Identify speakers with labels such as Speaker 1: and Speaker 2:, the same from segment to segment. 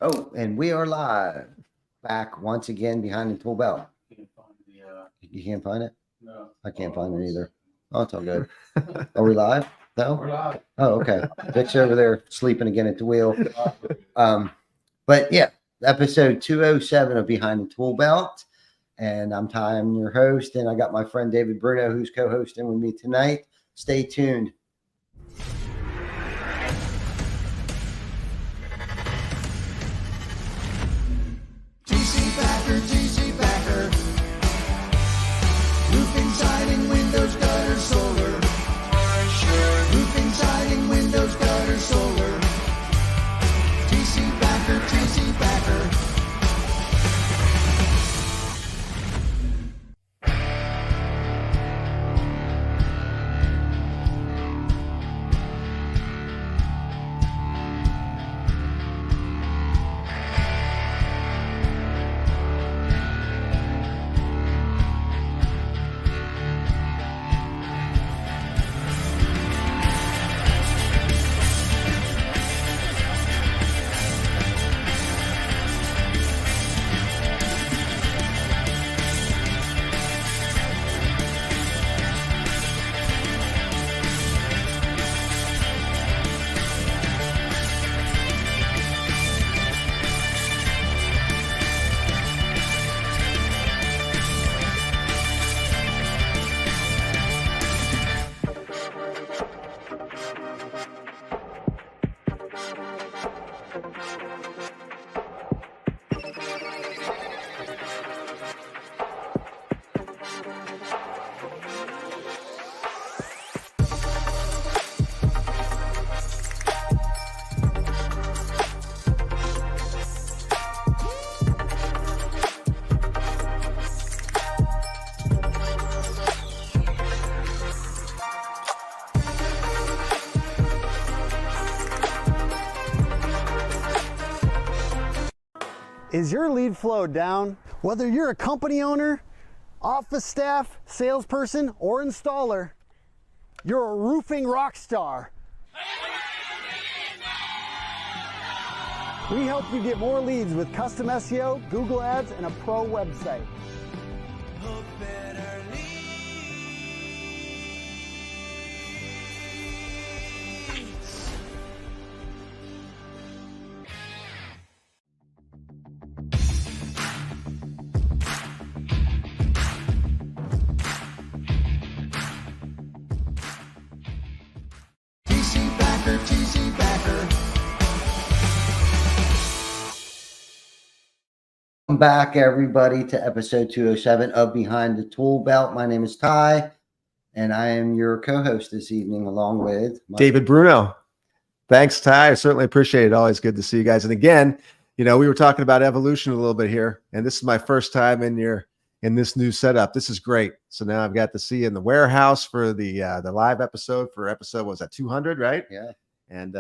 Speaker 1: Oh, and we are live. Back once again behind the TolBelt. You can't find it?
Speaker 2: No.
Speaker 1: I can't find it either. Oh, it's all good. Are we live? No?
Speaker 2: We're live.
Speaker 1: Oh, okay. Vic's over there sleeping again at the wheel. But yeah, episode 207 of Behind the TolBelt. And I'm Ty, I'm your host, and I got my friend David Bruno who's co-hosting with me tonight. Stay tuned.
Speaker 3: TC Backer. Roofing, siding, windows, gutter, solar. Roofing, siding, windows, gutter, solar. TC Backer.
Speaker 4: Is your lead flow down? Whether you're a company owner, office staff, salesperson, or installer, you're a roofing rock star. We help you get more leads with custom SEO, Google Ads, and a pro website.
Speaker 3: TC Backer.
Speaker 1: Welcome back, everybody, to episode 207 of Behind the TolBelt. My name is Ty, and I am your co-host this evening, along with
Speaker 2: David Bruno. Thanks, Ty. I certainly appreciate it. Always good to see you guys. And again, we were talking about evolution a little bit here, and this is my first time in this new setup. This is great. So now I've got to see you in the warehouse for the live episode what was that, 200, right?
Speaker 1: Yeah.
Speaker 2: And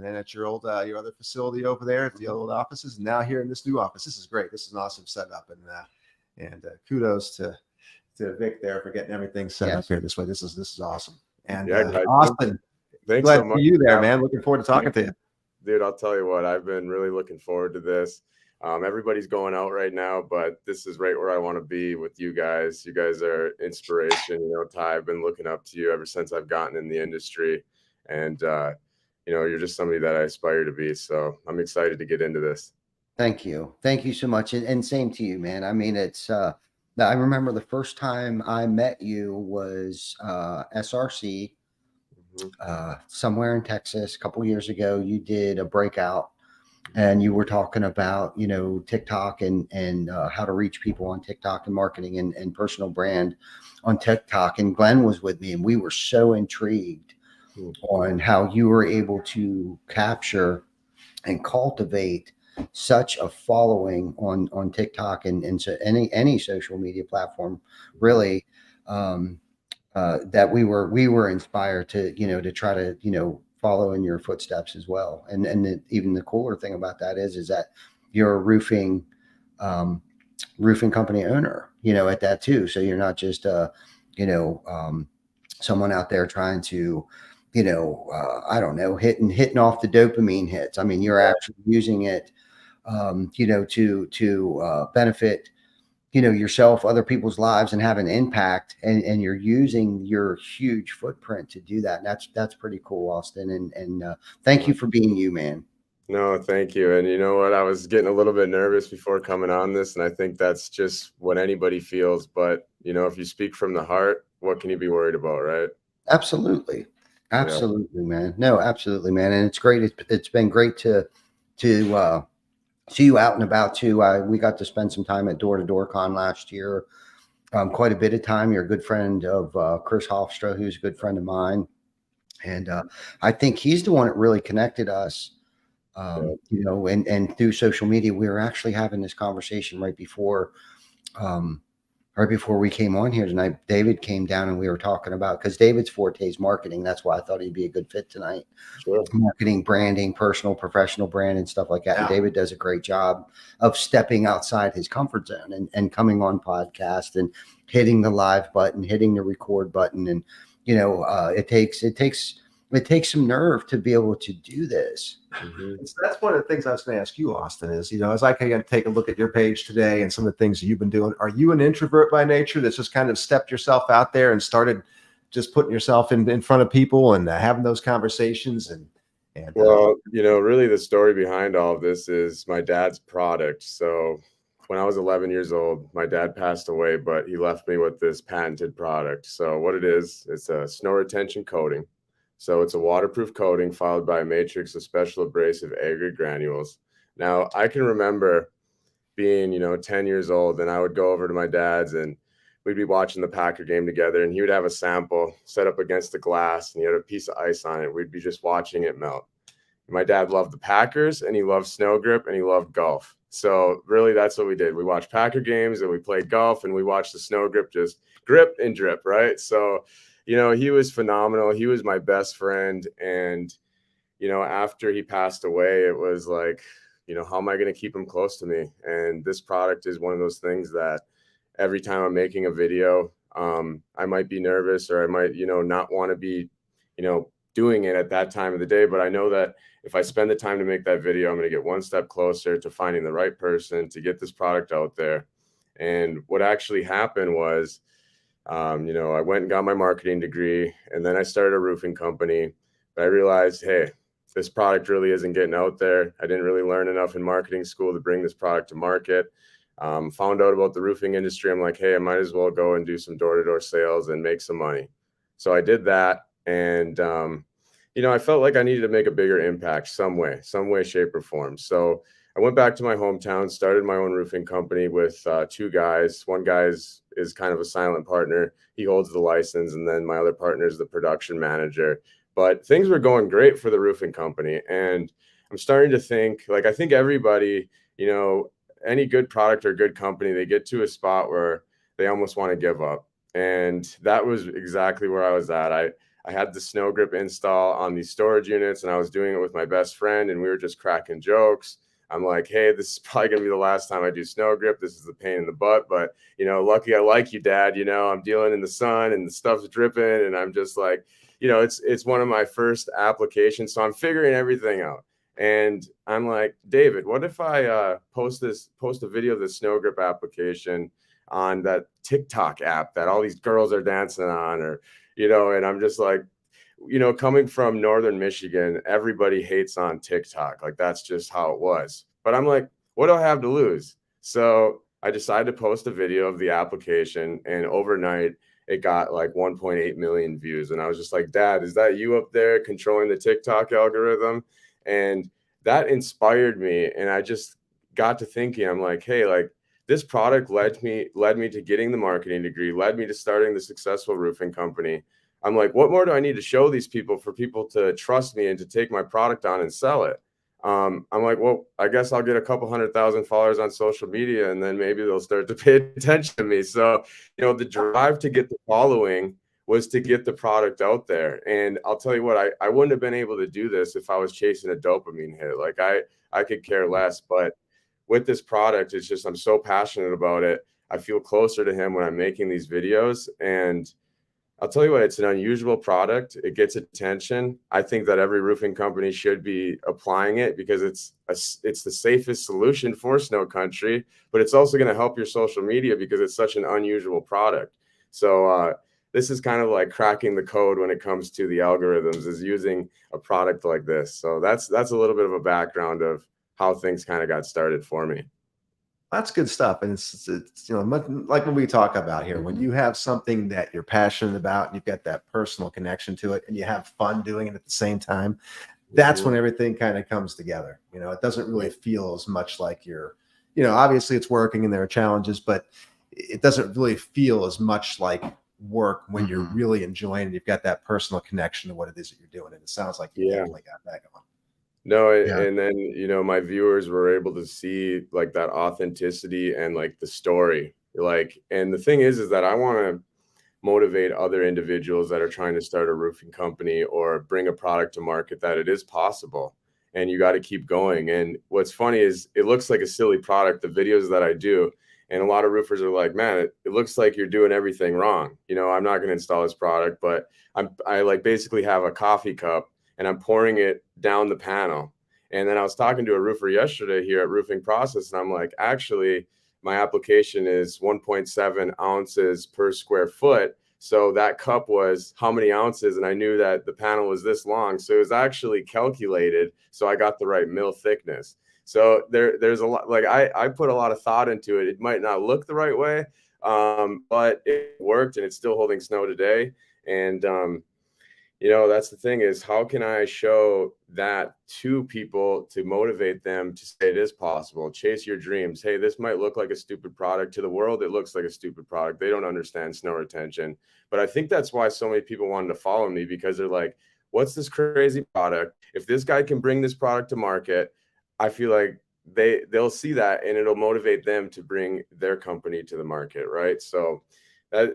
Speaker 2: then at your other facility over there at the old offices, and now here in this new office. This is great. This is an awesome setup, and kudos to Vic there for getting everything set up here this way. This is awesome. And Austin,
Speaker 5: thanks
Speaker 2: glad
Speaker 5: so much
Speaker 2: for you there, man. Looking forward to talking to you.
Speaker 5: Dude, I'll tell you what, I've been really looking forward to this. Everybody's going out right now, but this is right where I want to be with you guys. You guys are inspiration. Ty, I've been looking up to you ever since I've gotten in the industry, and you're just somebody that I aspire to be. So I'm excited to get into this.
Speaker 1: Thank you so much, and same to you, man. I mean, it's I remember the first time I met you was SRC, somewhere in Texas a couple years ago. You did a breakout, and you were talking about TikTok and how to reach people on TikTok and marketing and personal brand on TikTok. And Glenn was with me, and we were so intrigued on how you were able to capture and cultivate such a following on TikTok and so any social media platform, really, that we were inspired to try to follow in your footsteps as well. And even the cooler thing about that is that you're a roofing company owner, at that too. So you're not just someone out there trying to I don't know, hitting off the dopamine hits. I mean, you're actually using it, to benefit, yourself, other people's lives, and have an impact. And you're using your huge footprint to do that. And that's pretty cool, Austin. And thank you for being you, man.
Speaker 5: No, thank you. And you know what? I was getting a little bit nervous before coming on this, and I think that's just what anybody feels. But, if you speak from the heart, what can you be worried about, right?
Speaker 1: Absolutely.
Speaker 5: Yeah.
Speaker 1: Absolutely, man. No, absolutely, man. And it's great. It's been great to see you out and about too. We got to spend some time at Door to Door Con last year. Quite a bit of time. You're a good friend of Chris Hofstra, who's a good friend of mine. And I think he's the one that really connected us, and through social media. We were actually having this conversation right before we came on here tonight. David came down and we were talking about, because David's forte is marketing. That's why I thought he'd be a good fit tonight.
Speaker 5: Sure.
Speaker 1: Marketing, branding, personal, professional brand, and stuff like that.
Speaker 2: Yeah.
Speaker 1: And David does a great job of stepping outside his comfort zone and coming on podcast and hitting the live button, hitting the record button. And, it takes some nerve to be able to do this.
Speaker 5: Mhm.
Speaker 2: So that's one of the things I was going to ask you, Austin, is, as I can take a look at your page today and some of the things that you've been doing, are you an introvert by nature that's just kind of stepped yourself out there and started just putting yourself in front of people and having those conversations? And
Speaker 5: Well, really the story behind all of this is my dad's product. So when I was 11 years old, my dad passed away, but he left me with this patented product. So what it is, it's a snow retention coating. So it's a waterproof coating followed by a matrix of special abrasive aggregate granules. Now, I can remember being, 10 years old, and I would go over to my dad's and we'd be watching the Packer game together, and he would have a sample set up against the glass and he had a piece of ice on it. We'd be just watching it melt. My dad loved the Packers and he loved snow grip and he loved golf. So really that's what we did. We watched Packer games and we played golf and we watched the snow grip just grip and drip, right? So, he was phenomenal. He was my best friend. And, after he passed away, it was like, how am I going to keep him close to me? And this product is one of those things that every time I'm making a video, I might be nervous or I might, not want to be, doing it at that time of the day. But I know that if I spend the time to make that video, I'm going to get one step closer to finding the right person to get this product out there. And what actually happened was, I went and got my marketing degree, and then I started a roofing company. But I realized, hey, this product really isn't getting out there. I didn't really learn enough in marketing school to bring this product to market. Found out about the roofing industry. I'm like, hey, I might as well go and do some door-to-door sales and make some money. So I did that. And, I felt like I needed to make a bigger impact some way, shape, or form. So I went back to my hometown, started my own roofing company with two guys. One guy is kind of a silent partner. He holds the license. And then my other partner is the production manager. But things were going great for the roofing company. And I'm starting to think, I think everybody, any good product or good company, they get to a spot where they almost want to give up. And that was exactly where I was at. I had the snow grip install on these storage units, and I was doing it with my best friend, and we were just cracking jokes. I'm like, hey, this is probably going to be the last time I do snow grip. This is a pain in the butt, but, lucky I like you, Dad. I'm dealing in the sun and the stuff's dripping, and I'm just like, it's one of my first applications. So I'm figuring everything out. And I'm like, David, what if I post a video of the snow grip application on that TikTok app that all these girls are dancing on, or, and I'm just like, coming from Northern Michigan, everybody hates on TikTok. Like, that's just how it was. But I'm like, what do I have to lose? So I decided to post a video of the application, and overnight it got like 1.8 million views. And I was just like, Dad, is that you up there controlling the TikTok algorithm? And that inspired me. And I just got to thinking, I'm like, hey, this product led me to getting the marketing degree, led me to starting the successful roofing company. I'm like, what more do I need to show these people for people to trust me and to take my product on and sell it? I'm like, well, I guess I'll get a couple 100,000 followers on social media, and then maybe they'll start to pay attention to me. So, the drive to get the following was to get the product out there. And I'll tell you what, I wouldn't have been able to do this if I was chasing a dopamine hit. I could care less, but with this product, it's just, I'm so passionate about it. I feel closer to him when I'm making these videos. And I'll tell you what, it's an unusual product. It gets attention. I think that every roofing company should be applying it because it's the safest solution for snow country, but it's also going to help your social media because it's such an unusual product. So this is kind of like cracking the code when it comes to the algorithms, is using a product like this. So that's a little bit of a background of how things kind of got started for me.
Speaker 2: That's good stuff. And it's like what we talk about here, when you have something that you're passionate about and you've got that personal connection to it and you have fun doing it at the same time, that's when everything kind of comes together. It doesn't really feel as much like you're, obviously it's working and there are challenges, but it doesn't really feel as much like work when you're really enjoying it. You've got that personal connection to what it is that you're doing. And it sounds like you definitely got that going.
Speaker 5: No,
Speaker 1: Yeah.
Speaker 5: and then, my viewers were able to see like that authenticity and like the story. And the thing is that I want to motivate other individuals that are trying to start a roofing company or bring a product to market, that it is possible and you got to keep going. And what's funny is it looks like a silly product, the videos that I do, and a lot of roofers are like, man, it looks like you're doing everything wrong. I'm not going to install this product, but I like basically have a coffee cup and I'm pouring it down the panel. And then I was talking to a roofer yesterday here at Roofing Process, and I'm like, actually, my application is 1.7 ounces per square foot. So that cup was how many ounces? And I knew that the panel was this long. So it was actually calculated. So I got the right mill thickness. So there's a lot, like I put a lot of thought into it. It might not look the right way, but it worked and it's still holding snow today. And, that's the thing, is how can I show that to people to motivate them to say it is possible, chase your dreams. Hey, this might look like a stupid product to the world. It looks like a stupid product. They don't understand snow retention. But I think that's why so many people wanted to follow me, because they're like, what's this crazy product? If this guy can bring this product to market, I feel like they'll see that and it'll motivate them to bring their company to the market. Right. So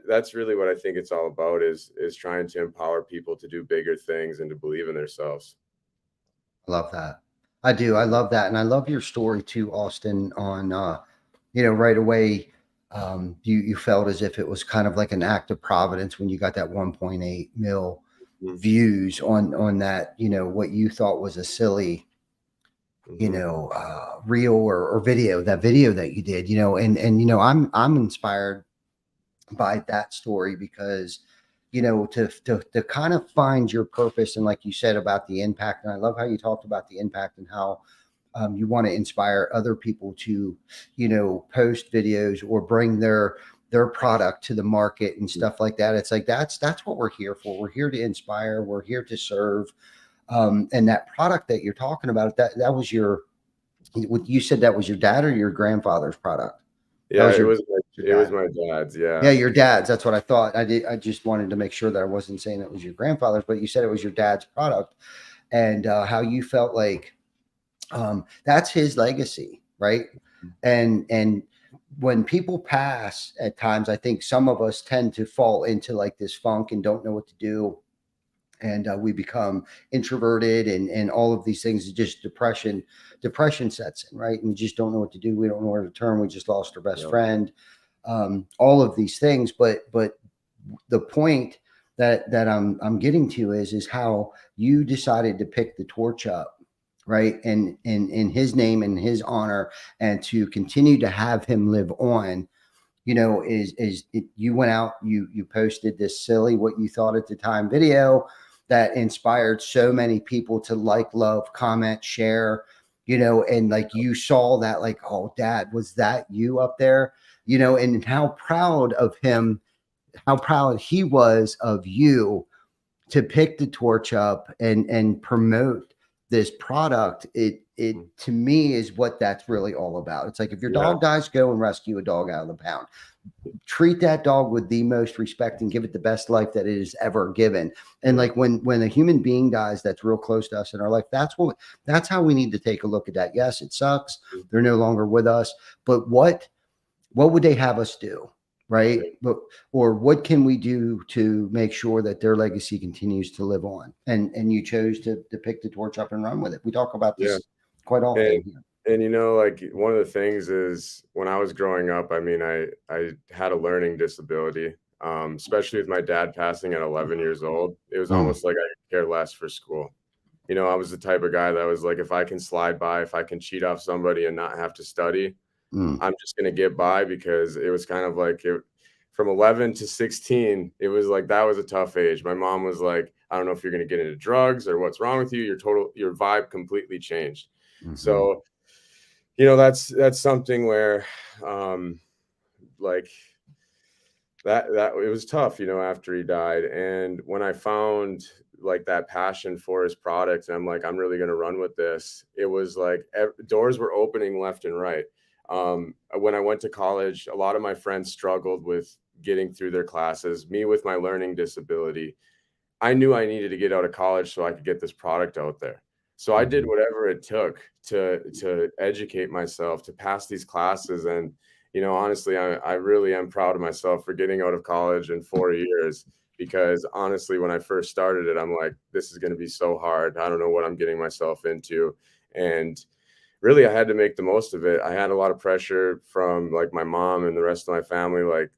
Speaker 5: that's really what I think it's all about, is trying to empower people to do bigger things and to believe in themselves.
Speaker 1: I love that. I do. I love that. And I love your story too, Austin, on, right away, you felt as if it was kind of like an act of providence when you got that 1.8 mil views on that, what you thought was a silly, reel or video, that video that you did, I'm inspired by that story because, to kind of find your purpose. And like you said about the impact, and I love how you talked about the impact and how you want to inspire other people to, post videos or bring their product to the market and stuff like that. It's like, that's what we're here for. We're here to inspire. We're here to serve. And that product that you're talking about, that was you said that was your dad or your grandfather's product?
Speaker 5: Yeah, it was my dad's. Yeah.
Speaker 1: Yeah, your dad's. That's what I thought. I just wanted to make sure that I wasn't saying it was your grandfather's, but you said it was your dad's product, and how you felt like that's his legacy, right? And when people pass at times, I think some of us tend to fall into like this funk and don't know what to do. And we become introverted and all of these things. Just depression sets in, right? And we just don't know what to do. We don't know where to turn. We just lost our best friend. All of these things. But the point that I'm getting to is how you decided to pick the torch up, right? And in his name and his honor, and to continue to have him live on. You went out, you posted this silly, what you thought at the time, video that inspired so many people to like, love, comment, share, and like you saw that, like, oh, Dad, was that you up there? And how proud of him, how proud he was of you to pick the torch up and promote this product. It to me is what that's really all about. It's like, if your dog dies, go and rescue a dog out of the pound. Treat that dog with the most respect and give it the best life that it is ever given. And like when a human being dies that's real close to us in our life, that's how we need to take a look at that. Yes, it sucks. They're no longer with us, but what would they have us do? Right. Or what can we do to make sure that their legacy continues to live on? And you chose to pick the torch up and run with it. We talk about this quite often.
Speaker 5: And like one of the things is, when I was growing up, I mean, I had a learning disability. especially with my dad passing at 11 years old. It was
Speaker 1: Mm.
Speaker 5: almost like I could care less for school. You know, I was the type of guy that was like, if I can slide by, if I can cheat off somebody and not have to study,
Speaker 1: Mm.
Speaker 5: I'm just going to get by, because it was kind of like from 11 to 16, it was like, that was a tough age. My mom was like, I don't know if you're going to get into drugs or what's wrong with you. Your vibe completely changed.
Speaker 1: Mhm.
Speaker 5: So, you know, that's something where, like that it was tough, you know, after he died. And when I found like that passion for his product, and I'm like, I'm really going to run with this, it was like doors were opening left and right. When I went to college, a lot of my friends struggled with getting through their classes. Me, with my learning disability, I knew I needed to get out of college so I could get this product out there. So I did whatever it took to educate myself, to pass these classes. And, you know, honestly, I really am proud of myself for getting out of college in 4 years, because honestly, when I first started it, I'm like, this is going to be so hard. I don't know what I'm getting myself into. And really, I had to make the most of it. I had a lot of pressure from like my mom and the rest of my family. Like,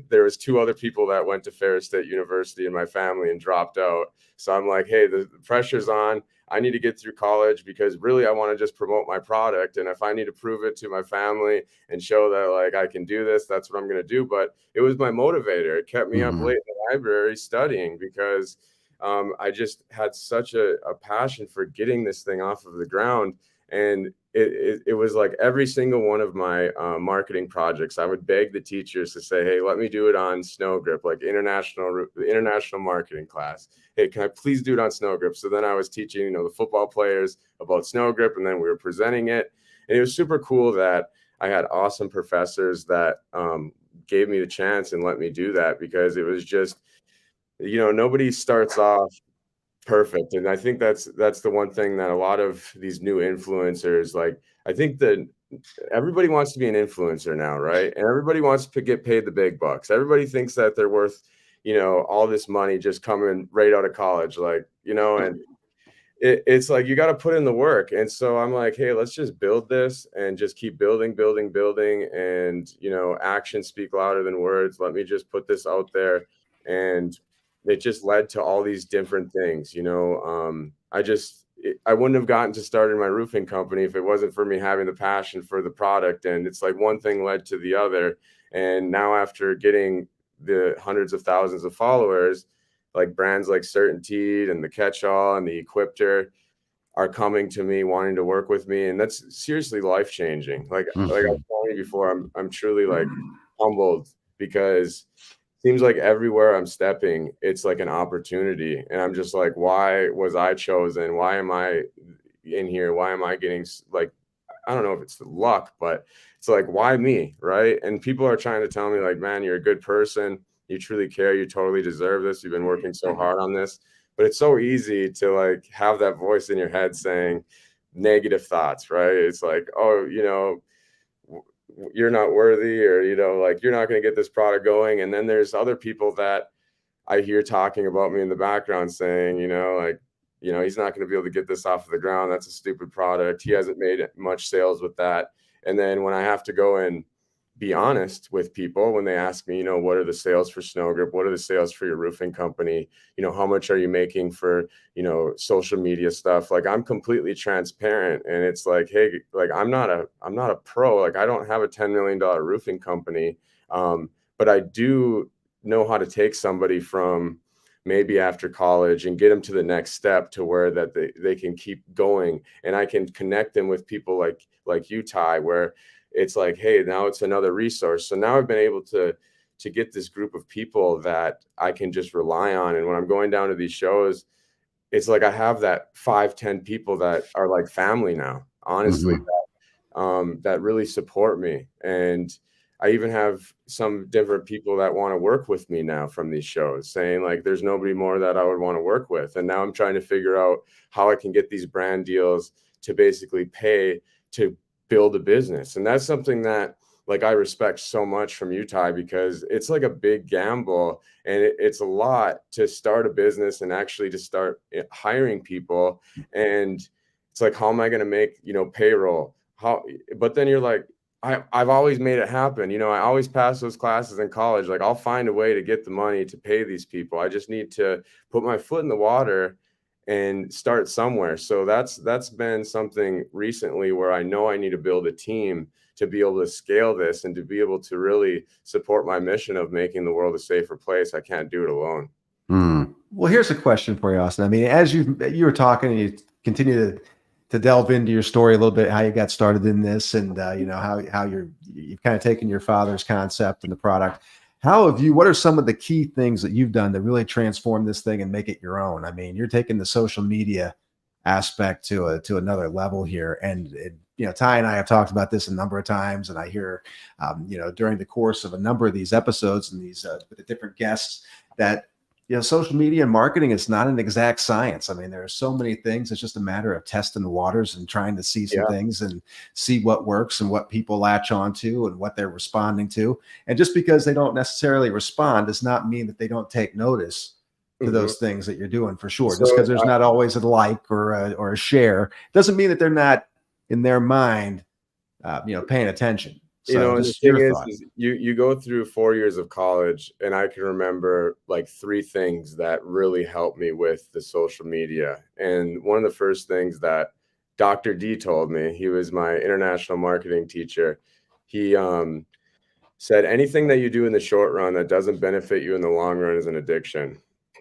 Speaker 5: there was 2 other people that went to Ferris State University in my family and dropped out. So I'm like, hey, the pressure's on. I need to get through college, because really I want to just promote my product. And if I need to prove it to my family and show that like I can do this, that's what I'm going to do. But it was my motivator. It kept me up late in the library studying, because I just had such a passion for getting this thing off of the ground. And it was like every single one of my marketing projects, I would beg the teachers to say, hey, let me do it on Snow Grip, like international marketing class. Hey, can I please do it on Snow Grip? So then I was teaching, you know, the football players about Snow Grip, and then we were presenting it. And it was super cool that I had awesome professors that gave me the chance and let me do that, because it was just, you know, nobody starts off perfect. And I think that's the one thing that a lot of these new influencers, like, I think that everybody wants to be an influencer now, right? And everybody wants to get paid the big bucks. Everybody thinks that they're worth, you know, all this money just coming right out of college, like, you know, and it's like, you got to put in the work. And so I'm like, hey, let's just build this and just keep building. And, you know, actions speak louder than words. Let me just put this out there. And it just led to all these different things, you know. I wouldn't have gotten to start in my roofing company if it wasn't for me having the passion for the product. And it's like one thing led to the other. And now, after getting the hundreds of thousands of followers, like brands like Certainteed and the Catch-All and the Equipter are coming to me wanting to work with me. And that's seriously life-changing. Like I was telling you before, I'm truly like humbled, because it seems like everywhere I'm stepping, it's like an opportunity. And I'm just like, why was I chosen? Why am I in here? Why am I getting, like, I don't know if it's the luck, but it's like, why me? Right. And people are trying to tell me like, man, you're a good person. You truly care. You totally deserve this. You've been working so hard on this. But it's so easy to like have that voice in your head saying negative thoughts, right? It's like, oh, you know, you're not worthy, or, you know, like, you're not going to get this product going. And then there's other people that I hear talking about me in the background saying, you know, like, you know, he's not going to be able to get this off of the ground. That's a stupid product. He hasn't made much sales with that. And then when I have to go and be honest with people, when they ask me, you know, what are the sales for Snow Grip? What are the sales for your roofing company? You know, how much are you making for, you know, social media stuff? Like, I'm completely transparent. And it's like, hey, like, I'm not a pro. Like, I don't have a $10 million roofing company. But I do know how to take somebody from maybe after college and get them to the next step, to where that they can keep going. And I can connect them with people like you, Ty, where it's like, hey, now it's another resource. So now I've been able to get this group of people that I can just rely on. And when I'm going down to these shows, it's like I have that 5-10 people that are like family now, honestly, that really support me. And I even have some different people that want to work with me now from these shows, saying like, there's nobody more that I would want to work with. And now I'm trying to figure out how I can get these brand deals to basically pay to build a business. And that's something that like I respect so much from you, Ty, because it's like a big gamble, and it's a lot to start a business and actually to start hiring people. And it's like, how am I going to make, you know, payroll? But then you're like, I've always made it happen. You know, I always pass those classes in college. Like I'll find a way to get the money to pay these people. I just need to put my foot in the water and start somewhere. So that's been something recently where I know I need to build a team to be able to scale this and to be able to really support my mission of making the world a safer place. I can't do it alone.
Speaker 2: Well, here's a question for you, Austin. I mean, as you were talking and you continue to delve into your story a little bit, how you got started in this, and you know how you've kind of taken your father's concept and the product. What are some of the key things that you've done to really transform this thing and make it your own? I mean, you're taking the social media aspect to another level here, and you know, Ty and I have talked about this a number of times, and I hear, you know, during the course of a number of these episodes and these with the different guests that, you know, social media and marketing is not an exact science. I mean, there are so many things. It's just a matter of testing the waters and trying to see some things and see what works and what people latch onto and what they're responding to. And just because they don't necessarily respond does not mean that they don't take notice to those things that you're doing, for sure. Just because there's not always a like or a share doesn't mean that they're not in their mind, you know, paying attention. So
Speaker 5: you know, and the
Speaker 2: just
Speaker 5: thing
Speaker 2: your
Speaker 5: is you go through 4 years of college, and I can remember like 3 things that really helped me with the social media. And one of the first things that Dr. D told me, he was my international marketing teacher. He said, anything that you do in the short run that doesn't benefit you in the long run is an addiction.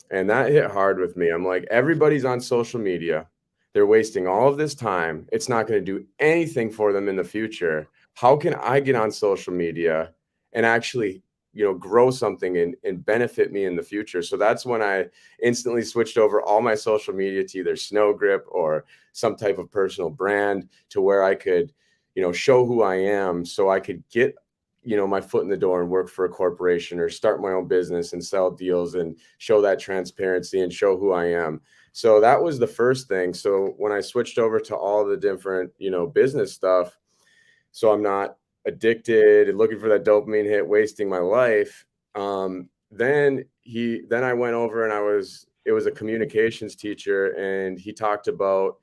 Speaker 5: And that hit hard with me. I'm like, everybody's on social media. They're wasting all of this time. It's not going to do anything for them in the future. How can I get on social media and actually, you know, grow something and benefit me in the future? So that's when I instantly switched over all my social media to either Snow Grip or some type of personal brand, to where I could, you know, show who I am, so I could get, you know, my foot in the door and work for a corporation or start my own business and sell deals and show that transparency and show who I am. So that was the first thing. So when I switched over to all the different, you know, business stuff, so I'm not addicted and looking for that dopamine hit, wasting my life. Then I went over and it was a communications teacher, and he talked about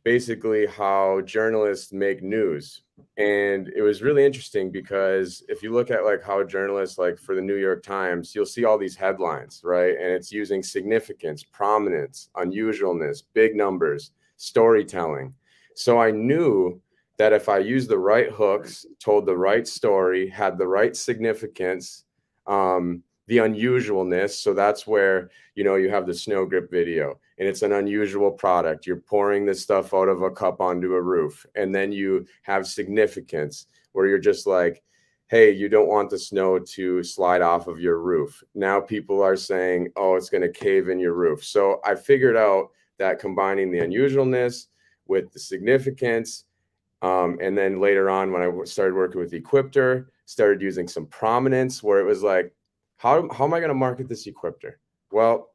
Speaker 5: basically how journalists make news. And it was really interesting because if you look at like how journalists, like for the New York Times, you'll see all these headlines, right? And it's using significance, prominence, unusualness, big numbers, storytelling. So I knew that if I used the right hooks, told the right story, had the right significance, the unusualness. So that's where, you know, you have the Snow Grip video, and it's an unusual product. You're pouring this stuff out of a cup onto a roof. And then you have significance where you're just like, hey, you don't want the snow to slide off of your roof. Now people are saying, oh, it's going to cave in your roof. So I figured out that combining the unusualness with the significance, and then later on, when I started working with Equipter, started using some prominence, where it was like, how am I going to market this Equipter? Well,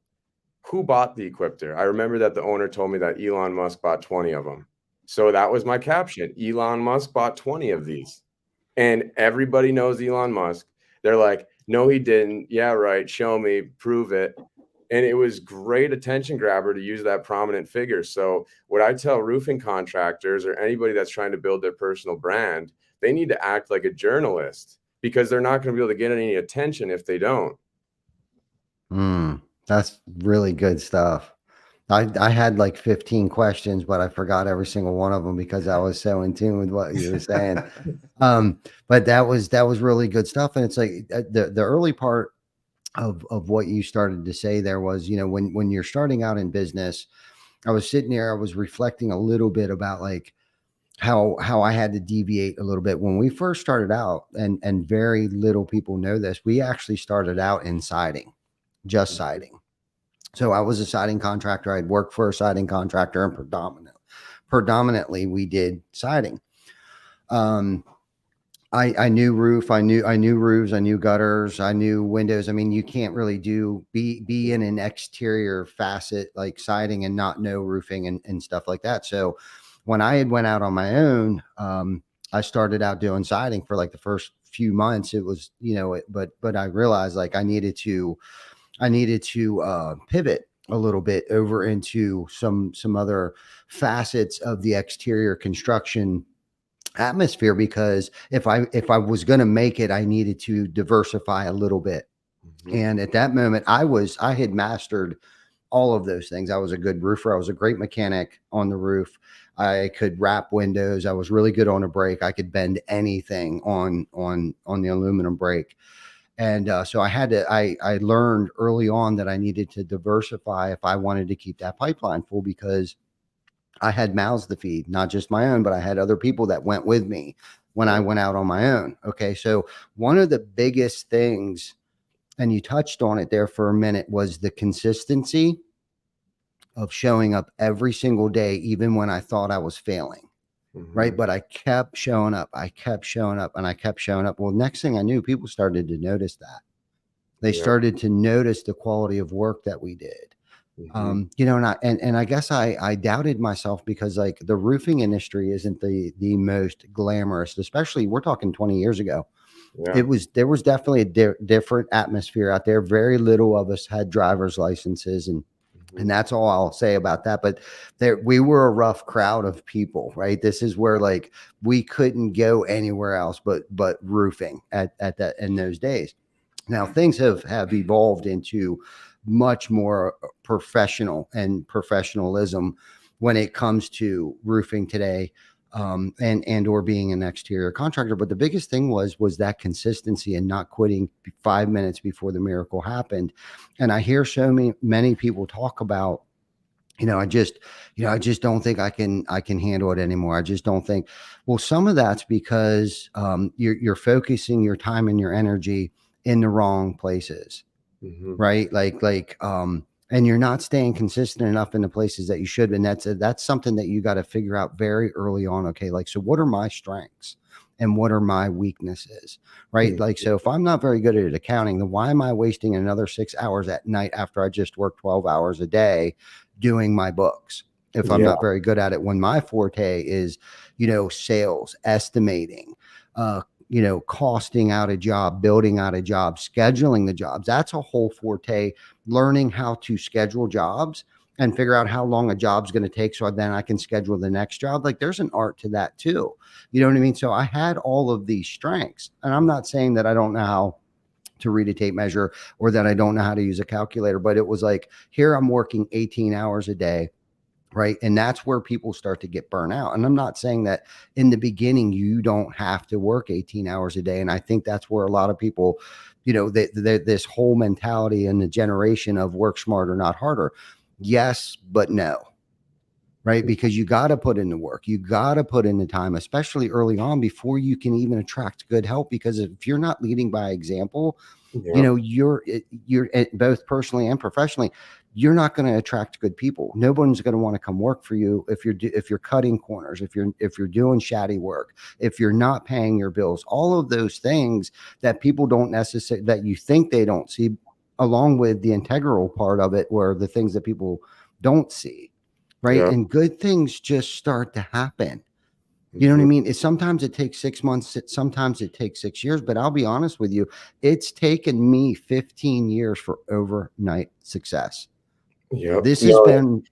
Speaker 5: who bought the Equipter? I remember that the owner told me that Elon Musk bought 20 of them. So that was my caption. Elon Musk bought 20 of these. And everybody knows Elon Musk. They're like, no, he didn't. Yeah, right. Show me, prove it. And it was great attention grabber to use that prominent figure. So what I tell roofing contractors or anybody that's trying to build their personal brand, they need to act like a journalist, because they're not going to be able to get any attention if they don't.
Speaker 1: That's really good stuff. I had like 15 questions, but I forgot every single one of them because I was so in tune with what you were saying. But that was really good stuff. And it's like the early part of what you started to say there was, you know, when you're starting out in business, I was sitting there, I was reflecting a little bit about like how I had to deviate a little bit when we first started out, and very little people know this. We actually started out in siding, just siding. So I was a siding contractor. I'd worked for a siding contractor, and predominantly we did siding. I knew roof, I knew roofs, I knew gutters, I knew windows. I mean, you can't really be in an exterior facet like siding and not know roofing and stuff like that. So when I had went out on my own, I started out doing siding for like the first few months. It was, you know, but I realized like I needed to pivot a little bit over into some other facets of the exterior construction atmosphere, because if I was going to make it, I needed to diversify a little bit.
Speaker 5: Mhm.
Speaker 1: And at that moment, I had mastered all of those things. I was a good roofer. I was a great mechanic on the roof. I could wrap windows. I was really good on a brake. I could bend anything on the aluminum brake. And so I learned early on that I needed to diversify if I wanted to keep that pipeline full, because I had mouths to feed, not just my own, but I had other people that went with me when I went out on my own. Okay. So one of the biggest things, and you touched on it there for a minute, was the consistency of showing up every single day, even when I thought I was failing. Right.
Speaker 5: Mhm.
Speaker 1: But I kept showing up. I kept showing up and I kept showing up. Well, next thing I knew, people started to notice that. They
Speaker 5: Yeah.
Speaker 1: started to notice the quality of work that we did.
Speaker 5: Mhm.
Speaker 1: And I guess I doubted myself, because like the roofing industry isn't the most glamorous, especially we're talking 20 years ago.
Speaker 5: Yeah.
Speaker 1: There was definitely a different atmosphere out there. Very little of us had driver's licenses, and
Speaker 5: Mhm.
Speaker 1: that's all I'll say about that. But we were a rough crowd of people, right? This is where like we couldn't go anywhere else but roofing at that in those days. Now things have evolved into much more professional and professionalism when it comes to roofing today, and or being an exterior contractor. But the biggest thing was that consistency and not quitting 5 minutes before the miracle happened. And I hear so many people talk about, I just don't think I can handle it anymore. I just don't think. Well, some of that's because you're focusing your time and your energy in the wrong places,
Speaker 5: Mhm.
Speaker 1: right? And you're not staying consistent enough in the places that you should. And that's something that you got to figure out very early on. Okay, like, so what are my strengths and what are my weaknesses, right?
Speaker 5: Mhm.
Speaker 1: Like, so if I'm not very good at accounting, then why am I wasting another 6 hours at night after I just worked 12 hours a day doing my books? If I'm
Speaker 5: Yeah.
Speaker 1: not very good at it, when my forte is, sales, estimating, costing out a job, building out a job, scheduling the jobs. That's a whole forte, learning how to schedule jobs and figure out how long a job's going to take, so then I can schedule the next job. Like, there's an art to that too. You know what I mean? So I had all of these strengths, and I'm not saying that I don't know how to read a tape measure or that I don't know how to use a calculator, but it was like, here I'm working 18 hours a day. Right. And that's where people start to get burnt out. And I'm not saying that in the beginning you don't have to work 18 hours a day. And I think that's where a lot of people, this whole mentality and the generation of work smarter, not harder. Yes, but no. Right. Because you got to put in the work. You got to put in the time, especially early on, before you can even attract good help. Because if you're not leading by example,
Speaker 5: Yeah.
Speaker 1: you're both personally and professionally, you're not going to attract good people. No one's going to want to come work for you if you're cutting corners, if you're doing shoddy work, if you're not paying your bills. All of those things that people don't necessarily, that you think they don't see, along with the integral part of it, where the things that people don't see, right?
Speaker 5: Yeah.
Speaker 1: And good things just start to happen. You know what I
Speaker 5: Mhm.
Speaker 1: mean? Sometimes it takes 6 months, sometimes it takes 6 years, but I'll be honest with you, it's taken me 15 years for overnight success.
Speaker 5: Yep.
Speaker 1: This has
Speaker 5: No.
Speaker 1: been,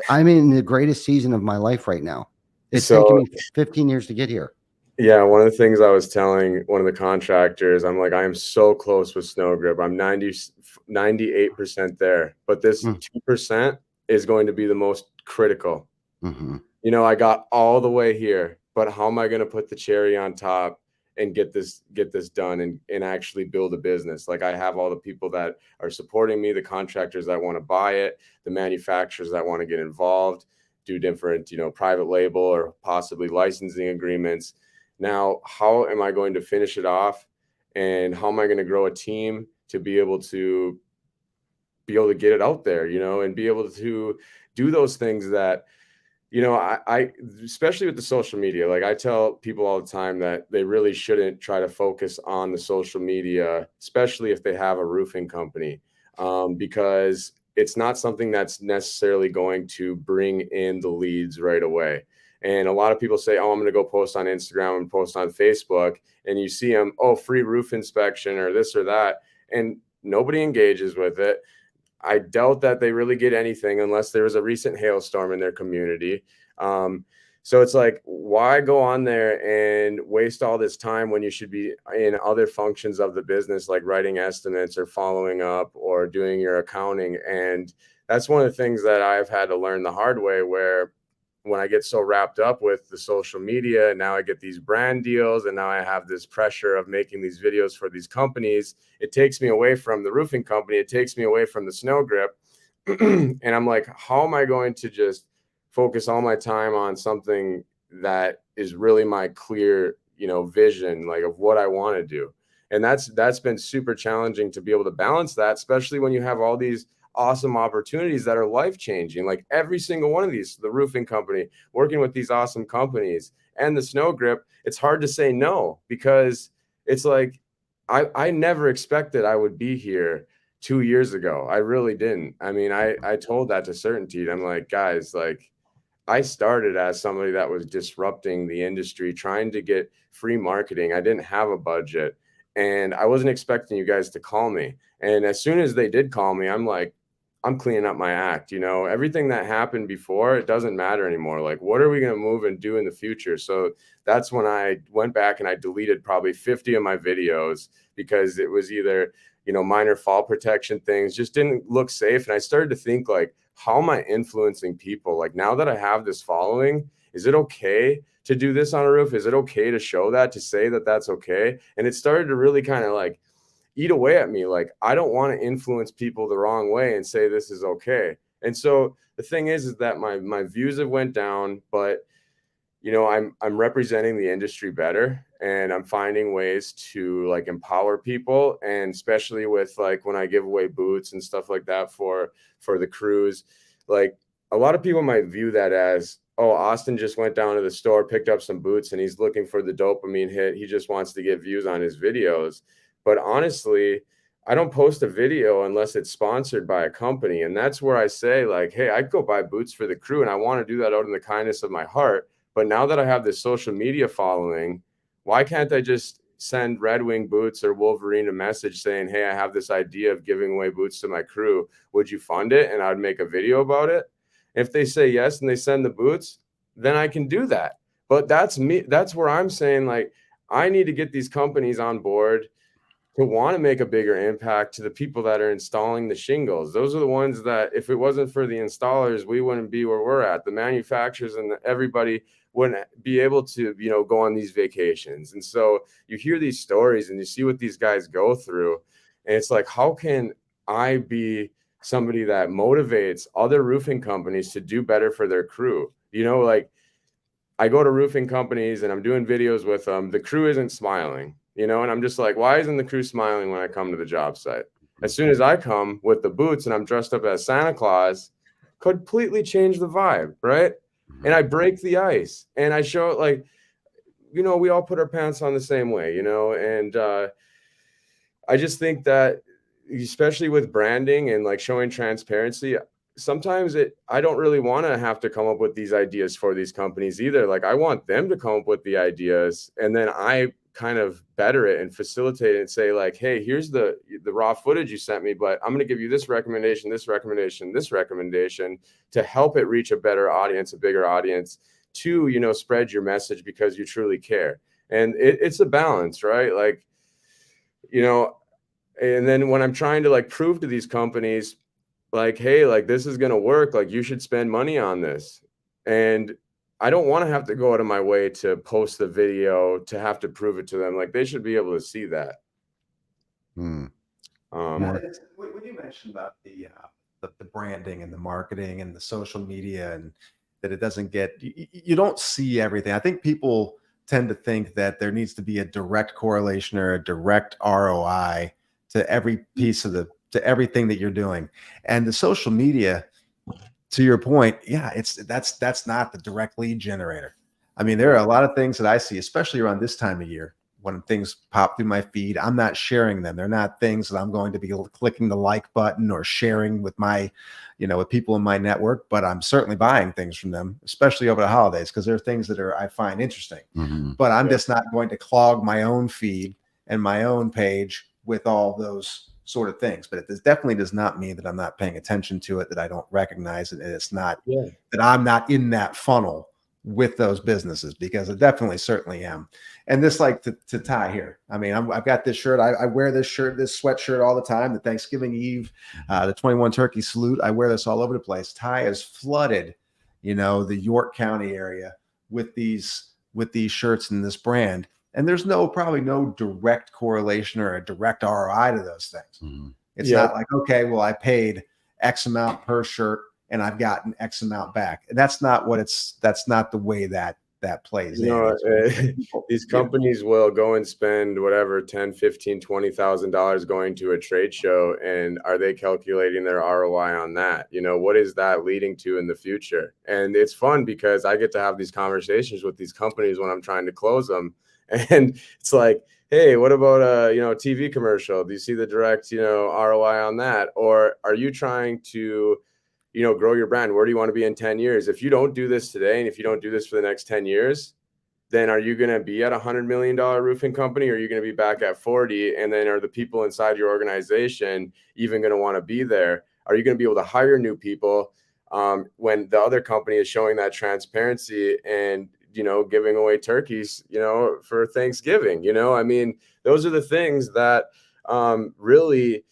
Speaker 1: I'm in the greatest season of my life right now. It's taken
Speaker 5: So
Speaker 1: me 15 years to get here.
Speaker 5: yeah, one of the things I was telling one of the contractors, I'm like, I am so close with snow grip. I'm 98% there, but this
Speaker 1: Mm,
Speaker 5: 2% is going to be the most critical.
Speaker 1: mhm.
Speaker 5: I got all the way here, but how am I going to put the cherry on top and get this done and actually build a business? Like, I have all the people that are supporting me, the contractors that want to buy it, the manufacturers that want to get involved, do different, private label or possibly licensing agreements. Now, how am I going to finish it off? And how am I going to grow a team to be able to get it out there, and be able to do those things that, I especially with the social media, like I tell people all the time that they really shouldn't try to focus on the social media, especially if they have a roofing company, because it's not something that's necessarily going to bring in the leads right away. And a lot of people say, oh, I'm going to go post on Instagram and post on Facebook. And you see them, oh, free roof inspection or this or that. And nobody engages with it. I doubt that they really get anything unless there was a recent hailstorm in their community. Um, So it's like, why go on there and waste all this time when you should be in other functions of the business, like writing estimates or following up or doing your accounting? And that's one of the things that I've had to learn the hard way, where when I get so wrapped up with the social media, and now I get these brand deals, and now I have this pressure of making these videos for these companies, it takes me away from the roofing company. It takes me away from the snow grip. And I'm like, how am I going to just focus all my time on something that is really my clear, vision, like of what I want to do? And that's been super challenging to be able to balance that, especially when you have all these awesome opportunities that are life-changing, like every single one of these, the roofing company, working with these awesome companies, and the snow grip. It's hard to say no, because it's like, I never expected I would be here 2 years ago. I really didn't. I mean, I told that to Certainty. I'm like, guys, like, I started as somebody that was disrupting the industry, trying to get free marketing. I didn't have a budget, and I wasn't expecting you guys to call me. And as soon as they did call me, I'm like, I'm cleaning up my act. Everything that happened before, it doesn't matter anymore. Like, what are we going to move and do in the future? So that's when I went back and I deleted probably 50 of my videos, because it was either, minor fall protection things, just didn't look safe. And I started to think, like, how am I influencing people? Like, now that I have this following, is it okay to do this on a roof? Is it okay to show that, to say that that's okay? And it started to really kind of like eat away at me. Like, I don't want to influence people the wrong way and say this is okay. And so the thing is that my views have went down, but I'm representing the industry better, and I'm finding ways to like empower people. And especially with like when I give away boots and stuff like that for the crews, like a lot of people might view that as, oh, Austin just went down to the store, picked up some boots, and he's looking for the dopamine hit. He just wants to get views on his videos. But honestly, I don't post a video unless it's sponsored by a company. And that's where I say, like, hey, I'd go buy boots for the crew, and I want to do that out in the kindness of my heart. But now that I have this social media following, why can't I just send Red Wing Boots or Wolverine a message saying, hey, I have this idea of giving away boots to my crew. Would you fund it? And I'd make a video about it. If they say yes and they send the boots, then I can do that. But that's me. That's where I'm saying, like, I need to get these companies on board to want to make a bigger impact to the people that are installing the shingles. Those are the ones that, if it wasn't for the installers, we wouldn't be where we're at. The manufacturers and everybody wouldn't be able to, go on these vacations. And so you hear these stories and you see what these guys go through. And it's like, how can I be somebody that motivates other roofing companies to do better for their crew? Like, I go to roofing companies and I'm doing videos with them. The crew isn't smiling, and I'm just like, why isn't the crew smiling when I come to the job site? As soon as I come with the boots and I'm dressed up as Santa Claus, completely change the vibe, right? And I break the ice and I show it, like, we all put our pants on the same way, and I just think that, especially with branding and like showing transparency, sometimes I don't really want to have to come up with these ideas for these companies either. Like, I want them to come up with the ideas, and then I kind of better it and facilitate it and say, like, hey, here's the raw footage you sent me, but I'm going to give you this recommendation, this recommendation, this recommendation to help it reach a better audience, a bigger audience, to, spread your message because you truly care. And it's a balance, right? Like, and then when I'm trying to like prove to these companies, like, hey, like, this is going to work, like, you should spend money on this. And I don't want to have to go out of my way to post the video to have to prove it to them. Like, they should be able to see that.
Speaker 2: When you mentioned about the branding and the marketing and the social media, and that it doesn't get, you don't see everything. I think people tend to think that there needs to be a direct correlation or a direct ROI to every piece of to everything that you're doing. And the social media, to your point, yeah, that's not the direct lead generator. I mean, there are a lot of things that I see, especially around this time of year, when things pop through my feed, I'm not sharing them. They're not things that I'm going to be clicking the like button or sharing with my, with people in my network, but I'm certainly buying things from them, especially over the holidays, because there are things that I find interesting. But I'm just not going to clog my own feed and my own page with all those sort of things. But it definitely does not mean that I'm not paying attention to it, that I don't recognize it, and it's not that I'm not in that funnel with those businesses, because I definitely certainly am. And this, like to Ty here, I mean, I've got this shirt. I wear this shirt, this sweatshirt all the time. The Thanksgiving Eve, the 21 turkey salute. I wear this all over the place. Ty has flooded, the York County area with these shirts and this brand. And there's probably no direct correlation or a direct ROI to those things.
Speaker 1: Mhm.
Speaker 2: It's not like, okay, well, I paid X amount per shirt and I've gotten X amount back. That's not the way that plays in.
Speaker 5: These companies will go and spend whatever, $10,000, $15,000, $20,000 going to a trade show. And are they calculating their ROI on that? What is that leading to in the future? And it's fun because I get to have these conversations with these companies when I'm trying to close them. And it's like, hey, what about a TV commercial? Do you see the direct ROI on that? Or are you trying to grow your brand? Where do you want to be in 10 years? If you don't do this today, and if you don't do this for the next 10 years, then are you going to be at $100 million roofing company, or are you going to be back at 40? And then are the people inside your organization even going to want to be there? Are you going to be able to hire new people when the other company is showing that transparency and giving away turkeys, for Thanksgiving? I mean, those are the things that really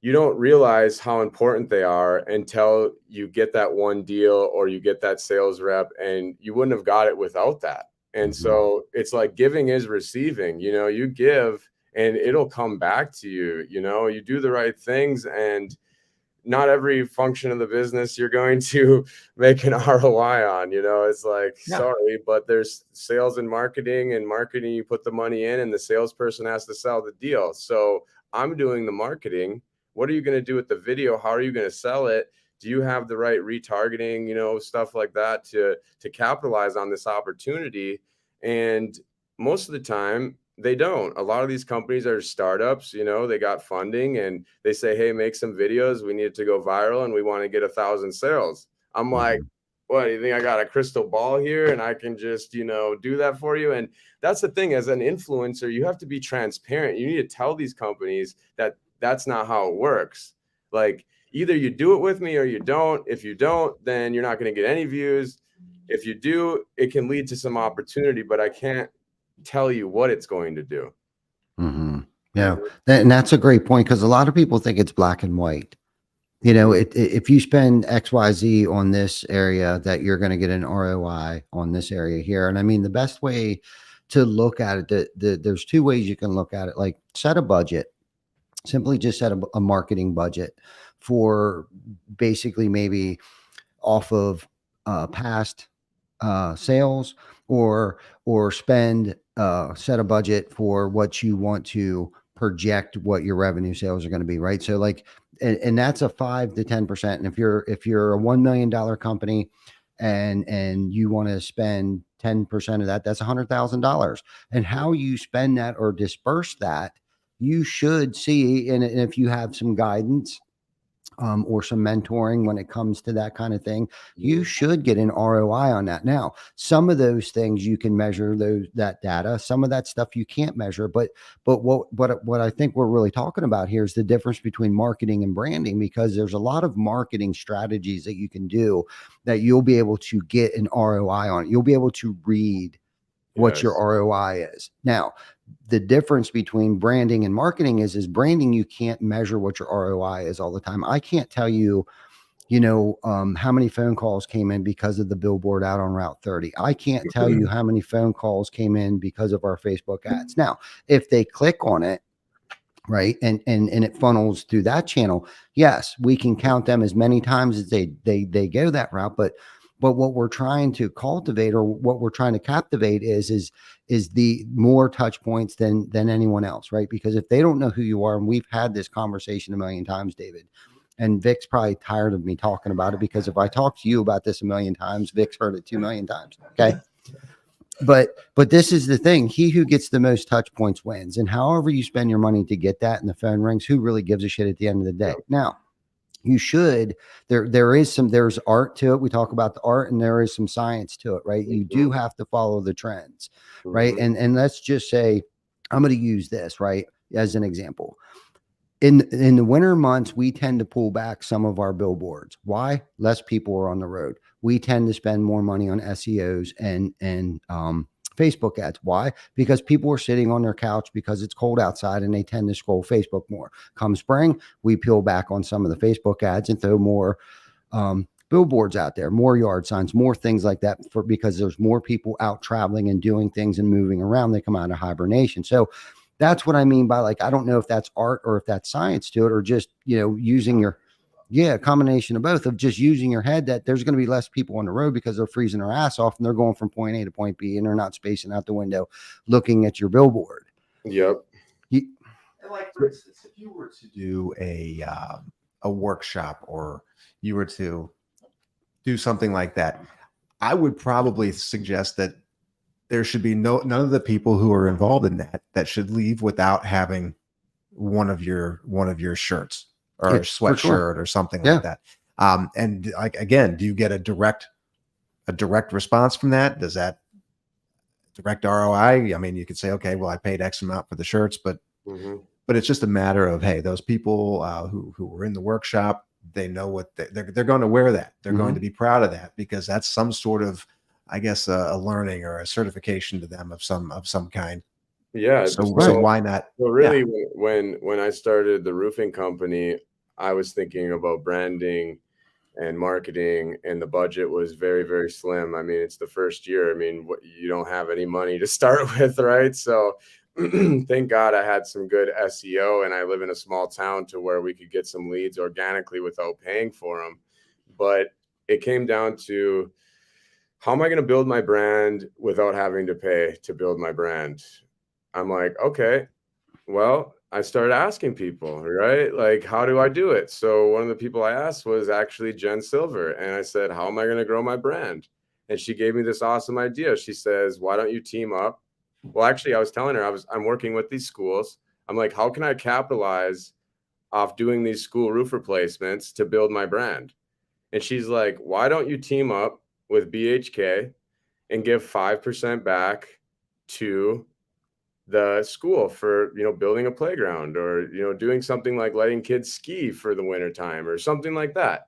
Speaker 5: you don't realize how important they are until you get that one deal or you get that sales rep, and you wouldn't have got it without that. And so it's like giving is receiving. You give and it'll come back to you. You do the right things, and not every function of the business you're going to make an ROI on. It's like, sorry, but there's sales and marketing you put the money in, and the salesperson has to sell the deal. So I'm doing the marketing. What are you going to do with the video? How are you going to sell it? Do you have the right retargeting, stuff like that to capitalize on this opportunity? And most of the time they don't. A lot of these companies are startups, they got funding and they say, hey, make some videos. We need it to go viral and we want to get 1,000 sales. I'm like, what, do you think I got a crystal ball here and I can just, do that for you? And that's the thing, as an influencer, you have to be transparent. You need to tell these companies that that's not how it works. Like, either you do it with me or you don't. If you don't, then you're not going to get any views. If you do, it can lead to some opportunity, but I can't tell you what it's going to do.
Speaker 1: Yeah. And that's a great point, because a lot of people think it's black and white. If you spend XYZ on this area, that you're going to get an ROI on this area here. And I mean, the best way to look at it, there's two ways you can look at it. Like, set a budget. Simply just set a marketing budget for basically maybe off of past sales, or spend set a budget for what you want to project what your revenue sales are going to be, right? So like, and that's a 5 to 10%. And if you're a $1 million company and you want to spend 10% of that, that's $100,000. And how you spend that or disperse that, you should see, and if you have some guidance or some mentoring when it comes to that kind of thing, you should get an ROI on that. Now, some of those things you can measure that data. Some of that stuff you can't measure. But what I think we're really talking about here is the difference between marketing and branding, because there's a lot of marketing strategies that you can do that you'll be able to get an ROI on. You'll be able to read what your ROI is. Now, the difference between branding and marketing is branding, you can't measure what your ROI is all the time. I can't tell you, how many phone calls came in because of the billboard out on Route 30. I can't tell you how many phone calls came in because of our Facebook ads. Now, if they click on it, right, and it funnels through that channel, yes, we can count them as many times as they go that route. But what we're trying to cultivate, or what we're trying to captivate is the more touch points than anyone else, right? Because if they don't know who you are, and we've had this conversation a million times, David, and Vic's probably tired of me talking about it, because if I talk to you about this a million times, Vic's heard it 2 million times. Okay. But this is the thing. He who gets the most touch points wins. And however you spend your money to get that and the phone rings, who really gives a shit at the end of the day? Now, you should, there's art to it. We talk about the art, and there is some science to it, right? You do have to follow the trends, right? And let's just say, I'm going to use this, right, as an example. in the winter months, we tend to pull back some of our billboards. Why? Less people are on the road. We tend to spend more money on SEOs and Facebook ads. Why? Because people are sitting on their couch because it's cold outside and they tend to scroll Facebook more. Come spring, we peel back on some of the Facebook ads and throw more billboards out there, more yard signs, more things like that, because there's more people out traveling and doing things and moving around. They come out of hibernation. So that's what I mean by, like, I don't know if that's art or if that's science to it, or just, using your, a combination of both, of just using your head, that there's going to be less people on the road because they're freezing their ass off and they're going from point A to point B and they're not spacing out the window looking at your billboard.
Speaker 5: Yep.
Speaker 2: Like, for instance, if you were to do a workshop, or you were to do something like that, I would probably suggest that there should be none of the people who are involved in that should leave without having one of your shirts or a sweatshirt or something like that. And like, again, do you get a direct response from that? Does that direct ROI? I mean, you could say, okay, well, I paid X amount for the shirts, but it's just a matter of, hey, those people who were in the workshop, they know what they're going to wear that. They're going to be proud of that, because that's some sort of, I guess, a learning or a certification to them of some kind.
Speaker 5: Yeah.
Speaker 2: So why not?
Speaker 5: Well, really, when I started the roofing company, I was thinking about branding and marketing, and the budget was very, very slim. I mean, it's the first year. I mean, you don't have any money to start with, right? So thank God I had some good SEO, and I live in a small town to where we could get some leads organically without paying for them. But it came down to, how am I going to build my brand without having to pay to build my brand? I'm like, okay, well, I started asking people, right? Like, how do I do it? So one of the people I asked was actually Jen Silver. And I said, how am I going to grow my brand? And she gave me this awesome idea. She says, why don't you team up? Well, actually, I was telling her I'm working with these schools. I'm like, how can I capitalize off doing these school roof replacements to build my brand? And she's like, why don't you team up with BHK and give 5% back to the school for, building a playground, or, doing something like letting kids ski for the winter time or something like that.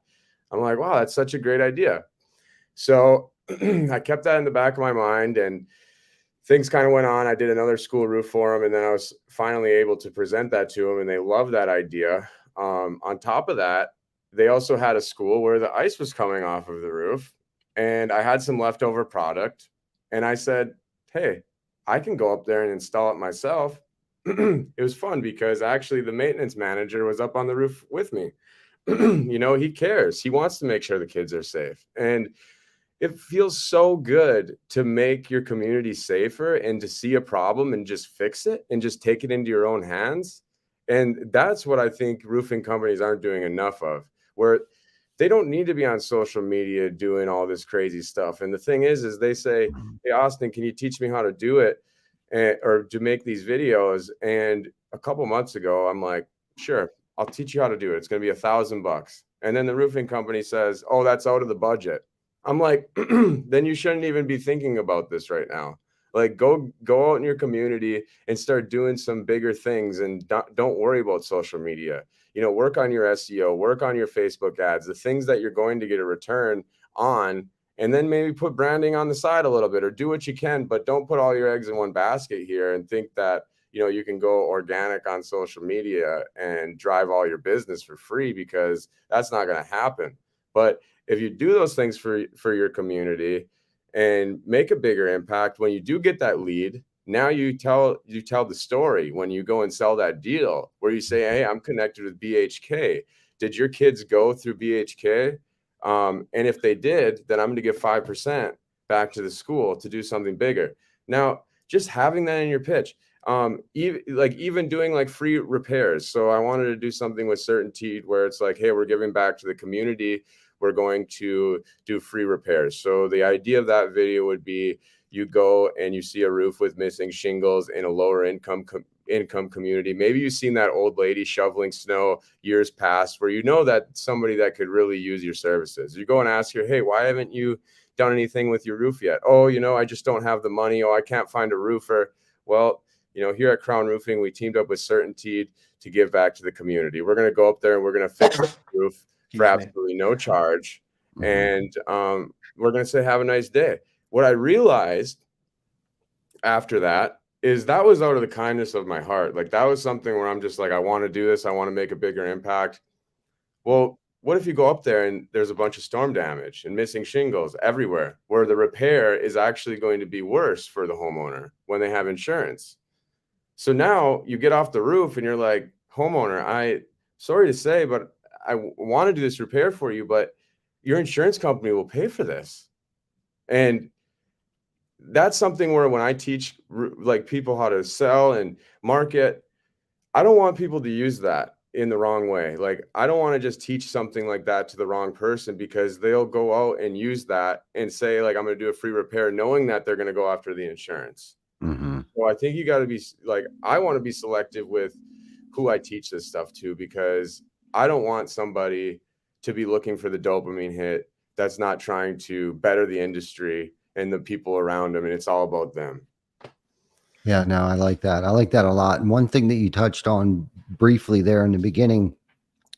Speaker 5: I'm like, wow, that's such a great idea. So I kept that in the back of my mind, and things kind of went on. I did another school roof for them, and then I was finally able to present that to them, and they loved that idea. On top of that, they also had a school where the ice was coming off of the roof, and I had some leftover product, and I said, hey, I can go up there and install it myself. It was fun because actually the maintenance manager was up on the roof with me. He cares. He wants to make sure the kids are safe. And it feels so good to make your community safer and to see a problem and just fix it and just take it into your own hands. And that's what I think roofing companies aren't doing enough of, where they don't need to be on social media doing all this crazy stuff. And the thing is they say, hey, Austin, can you teach me how to do it, or to make these videos? And a couple months ago, I'm like, sure, I'll teach you how to do it. It's going to be $1,000. And then the roofing company says, oh, that's out of the budget. I'm like, then you shouldn't even be thinking about this right now. Like, go out in your community and start doing some bigger things, and don't worry about social media. Work on your SEO, work on your Facebook ads, the things that you're going to get a return on, and then maybe put branding on the side a little bit, or do what you can, but don't put all your eggs in one basket here and think that, you can go organic on social media and drive all your business for free, because that's not going to happen. But if you do those things for your community and make a bigger impact, when you do get that lead, now you tell the story when you go and sell that deal, where you say, hey, I'm connected with BHK. Did your kids go through BHK? And if they did, then I'm going to give 5% back to the school to do something bigger. Now, just having that in your pitch, even doing like free repairs. So I wanted to do something with Certainty where it's like, hey, we're giving back to the community. We're going to do free repairs. So the idea of that video would be, you go and you see a roof with missing shingles in a lower income community. Maybe you've seen that old lady shoveling snow years past, where that somebody that could really use your services. You go and ask her, hey, why haven't you done anything with your roof yet? Oh, I just don't have the money. Oh, I can't find a roofer. Well, here at Crown Roofing, we teamed up with Certainty to give back to the community. We're going to go up there and we're going to fix the roof for absolutely no charge. And we're going to say, have a nice day. What I realized after that is that was out of the kindness of my heart. Like, that was something where I'm just like, I want to do this. I want to make a bigger impact. Well, what if you go up there and there's a bunch of storm damage and missing shingles everywhere, where the repair is actually going to be worse for the homeowner when they have insurance? So now you get off the roof and you're like, homeowner, sorry to say, but I want to do this repair for you, but your insurance company will pay for this. And that's something where when I teach like people how to sell and market, I don't want people to use that in the wrong way. Like, I don't want to just teach something like that to the wrong person, because they'll go out and use that and say, like, I'm going to do a free repair, knowing that they're going to go after the insurance. So I think you got to be like, I want to be selective with who I teach this stuff to, because I don't want somebody to be looking for the dopamine hit that's not trying to better the industry and the people around them, and it's all about them.
Speaker 1: Yeah, no, I like that. I like that a lot. And one thing that you touched on briefly there in the beginning,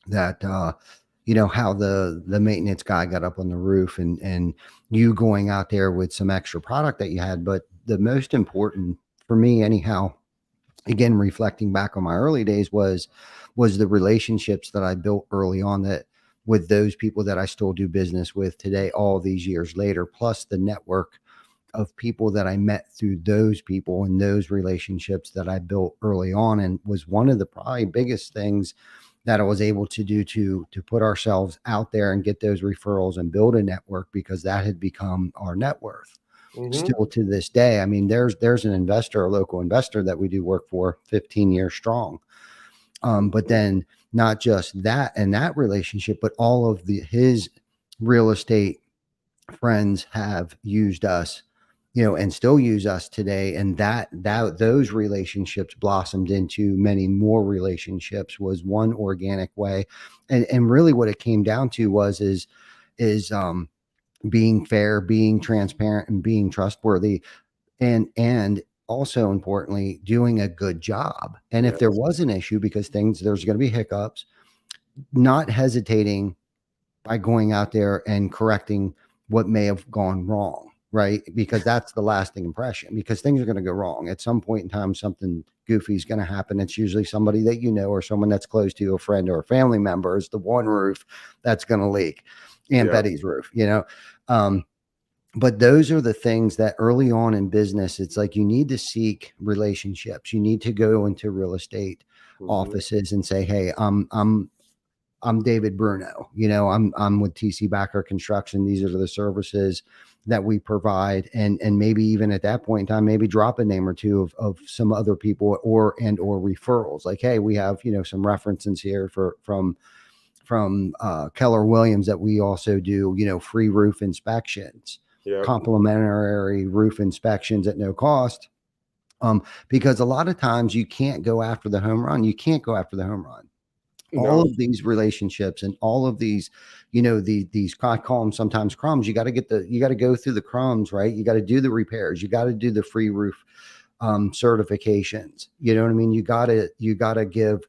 Speaker 1: that how the maintenance guy got up on the roof, and you going out there with some extra product that you had. But the most important for me, anyhow, again, reflecting back on my early days, was the relationships that I built early on, that with those people that I still do business with today, all these years later, plus the network of people that I met through those people and those relationships that I built early on. And was one of the probably biggest things that I was able to do to put ourselves out there and get those referrals and build a network, because that had become our net worth. Still to this day. I mean, there's an investor, a local investor that we do work for, 15 years strong. But then not just that and that relationship, but all of his real estate friends have used us, and still use us today. And those relationships blossomed into many more relationships, was one organic way. And really what it came down to is being fair, being transparent, and being trustworthy. And also importantly, doing a good job. And if there was an issue, because there's going to be hiccups, not hesitating by going out there and correcting what may have gone wrong, right? Because that's the lasting impression, because things are going to go wrong. At some point in time, something goofy is going to happen. It's usually somebody that or someone that's close to you, a friend or a family member, is the one roof that's going to leak. Aunt Betty's roof, but those are the things that early on in business, it's like you need to seek relationships. You need to go into real estate offices and say, hey, I'm David Bruno, I'm with TC Backer Construction. These are the services that we provide. And maybe even at that point in time, maybe drop a name or two of some other people or referrals. Like, hey, we have, some references here from Keller Williams that we also do, free roof inspections, complimentary roof inspections at no cost. Because a lot of times you can't go after the home run. You can't go after the home run. All of these relationships and all of these, these I call them sometimes crumbs. You got to go through the crumbs, right? You got to do the repairs. You got to do the free roof certifications. You know what I mean? You got to give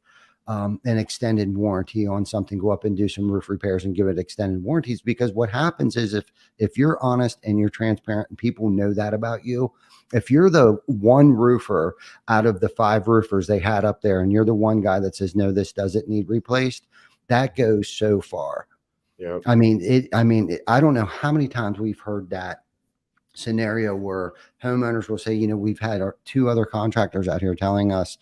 Speaker 1: an extended warranty on something. Go up and do some roof repairs and give it extended warranties, because what happens is if you're honest and you're transparent and people know that about you, if you're the one roofer out of the 5 roofers they had up there and you're the one guy that says, no, this doesn't need replaced, that goes so far. I mean, I don't know how many times we've heard that scenario where homeowners will say, we've had 2 other contractors out here telling us,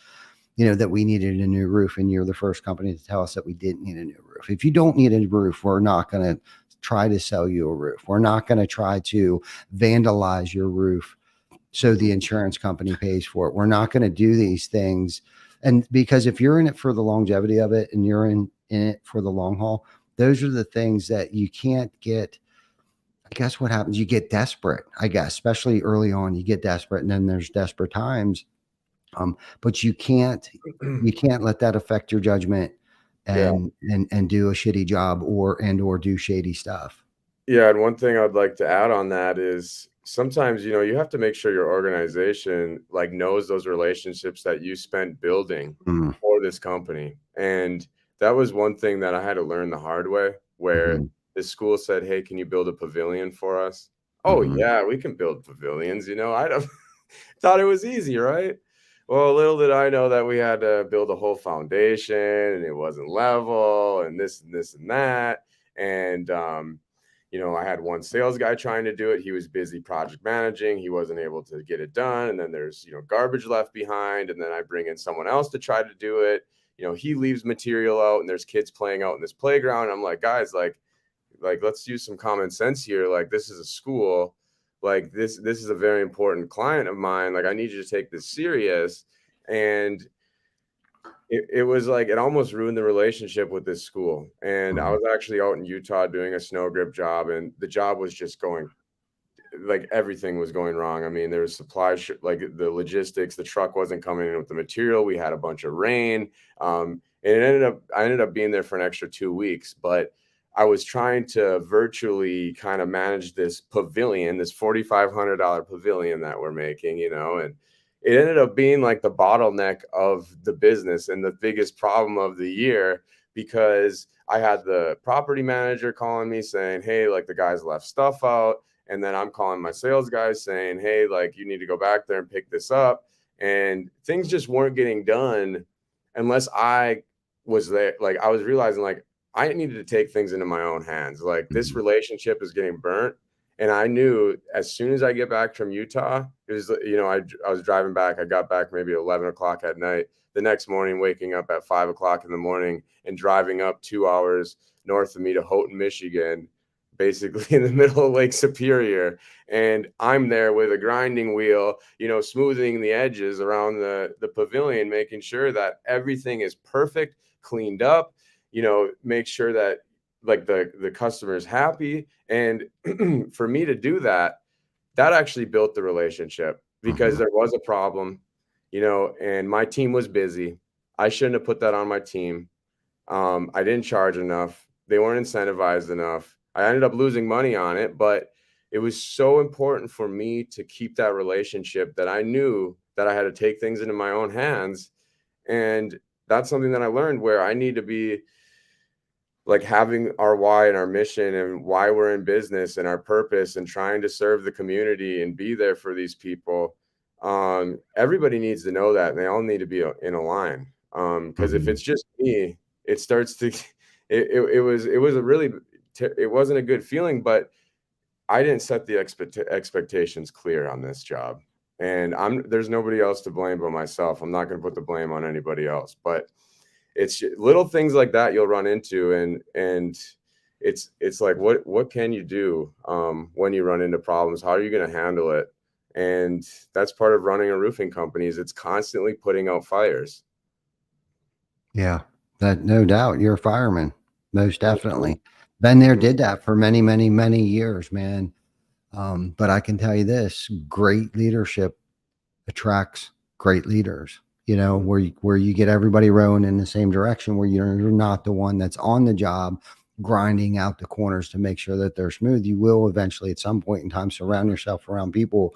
Speaker 1: that we needed a new roof, and you're the first company to tell us that we didn't need a new roof. If you don't need a roof, we're not going to try to sell you a roof. We're not going to try to vandalize your roof so the insurance company pays for it. We're not going to do these things. And because if you're in it for the longevity of it and you're in it for the long haul, those are the things that you can't get. I guess what happens, you get desperate, especially early on, you get desperate, and then there's desperate times. But you can't let that affect your judgment and do a shitty job or do shady stuff.
Speaker 5: Yeah. And one thing I'd like to add on that is sometimes, you have to make sure your organization like knows those relationships that you spent building
Speaker 1: Mm,
Speaker 5: for this company. And that was one thing that I had to learn the hard way, where
Speaker 1: mhm,
Speaker 5: the school said, "Hey, can you build a pavilion for us?" Oh
Speaker 1: mhm,
Speaker 5: yeah, we can build pavilions. I don't thought it was easy, right? Well, little did I know that we had to build a whole foundation and it wasn't level and this and that. And I had one sales guy trying to do it. He was busy project managing. He wasn't able to get it done. And then there's, garbage left behind. And then I bring in someone else to try to do it. He leaves material out and there's kids playing out in this playground. I'm like, guys, like let's use some common sense here. Like, this is a school. Like, this is a very important client of mine. Like, I need you to take this serious. And it was like it almost ruined the relationship with this school. And I
Speaker 1: mhm.
Speaker 5: was actually out in Utah doing a snow grip job, and the job was just going, like, everything was going wrong. I mean, there was like the logistics, the truck wasn't coming in with the material. We had a bunch of rain. And I ended up being there for an extra 2 weeks, but I was trying to virtually kind of manage this pavilion, this $4,500 pavilion that we're making, and it ended up being like the bottleneck of the business and the biggest problem of the year, because I had the property manager calling me saying, "Hey, like, the guys left stuff out." And then I'm calling my sales guys saying, "Hey, like, you need to go back there and pick this up." And things just weren't getting done unless I was there. Like, I was realizing, like, I needed to take things into my own hands. Like, this
Speaker 1: Mhm.
Speaker 5: relationship is getting burnt. And I knew as soon as I get back from Utah, it was, I was driving back. I got back maybe 11 o'clock at night. The next morning, waking up at 5 o'clock in the morning and driving up 2 hours north of me to Houghton, Michigan, basically in the middle of Lake Superior. And I'm there with a grinding wheel, smoothing the edges around the pavilion, making sure that everything is perfect, cleaned up, make sure that, like, the customer is happy. And for me to do that, that actually built the relationship, because
Speaker 1: Mhm.
Speaker 5: there was a problem, and my team was busy. I shouldn't have put that on my team. I didn't charge enough. They weren't incentivized enough. I ended up losing money on it, but it was so important for me to keep that relationship that I knew that I had to take things into my own hands. And that's something that I learned, where I need to be like having our why and our mission and why we're in business and our purpose and trying to serve the community and be there for these people. Everybody needs to know that, and they all need to be in a line. Because if
Speaker 1: Mhm.
Speaker 5: it's just me, it starts to, it was a really, it wasn't a good feeling, but I didn't set the expectations clear on this job. And there's nobody else to blame but myself. I'm not going to put the blame on anybody else, but it's little things like that you'll run into. And it's like, what can you do when you run into problems? How are you going to handle it? And that's part of running a roofing company, is it's constantly putting out fires.
Speaker 1: Yeah, that no doubt. You're a fireman, most
Speaker 5: Mhm,
Speaker 1: definitely. Been there,
Speaker 5: mhm,
Speaker 1: did that for many, many, many years, man. But I can tell you this: great leadership attracts great leaders.
Speaker 5: mhm,
Speaker 1: Where you get everybody rowing in the same direction, where you're not the one that's on the job grinding out the corners to make sure that they're smooth. You will eventually, at some point in time, surround yourself around people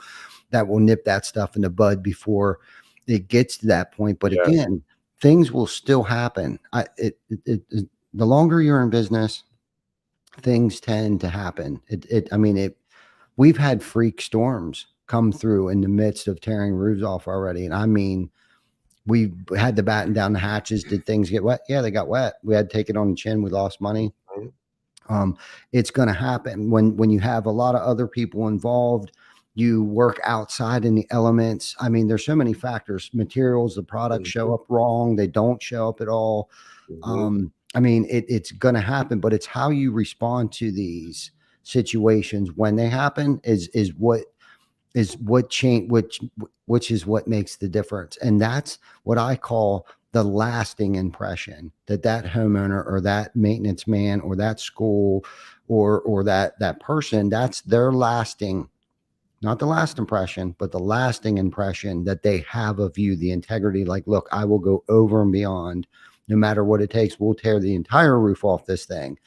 Speaker 1: that will nip that stuff in the bud before it gets to that point. But
Speaker 5: yeah,
Speaker 1: again, things will still happen. The longer you're in business, things tend to happen. I mean, we've had freak storms come through in the midst of tearing roofs off already. And I mean, we had to batten down the hatches. Did things get wet? Yeah, they got wet. We had to take it on the chin. We lost money.
Speaker 5: mhm,
Speaker 1: um, it's going to happen when you have a lot of other people involved. You work outside in the elements. I mean, there's so many factors. Materials, the products show
Speaker 5: mhm,
Speaker 1: up wrong, they don't show up at all.
Speaker 5: mhm,
Speaker 1: I mean, it's going to happen, but it's how you respond to these situations when they happen is what change which is what makes the difference. And that's what I call the lasting impression that homeowner or that maintenance man or that school or that person, that's their lasting, not the last impression, but the lasting impression that they have of you, the integrity. Like, look, I will go over and beyond no matter what it takes. We'll tear the entire roof off this thing.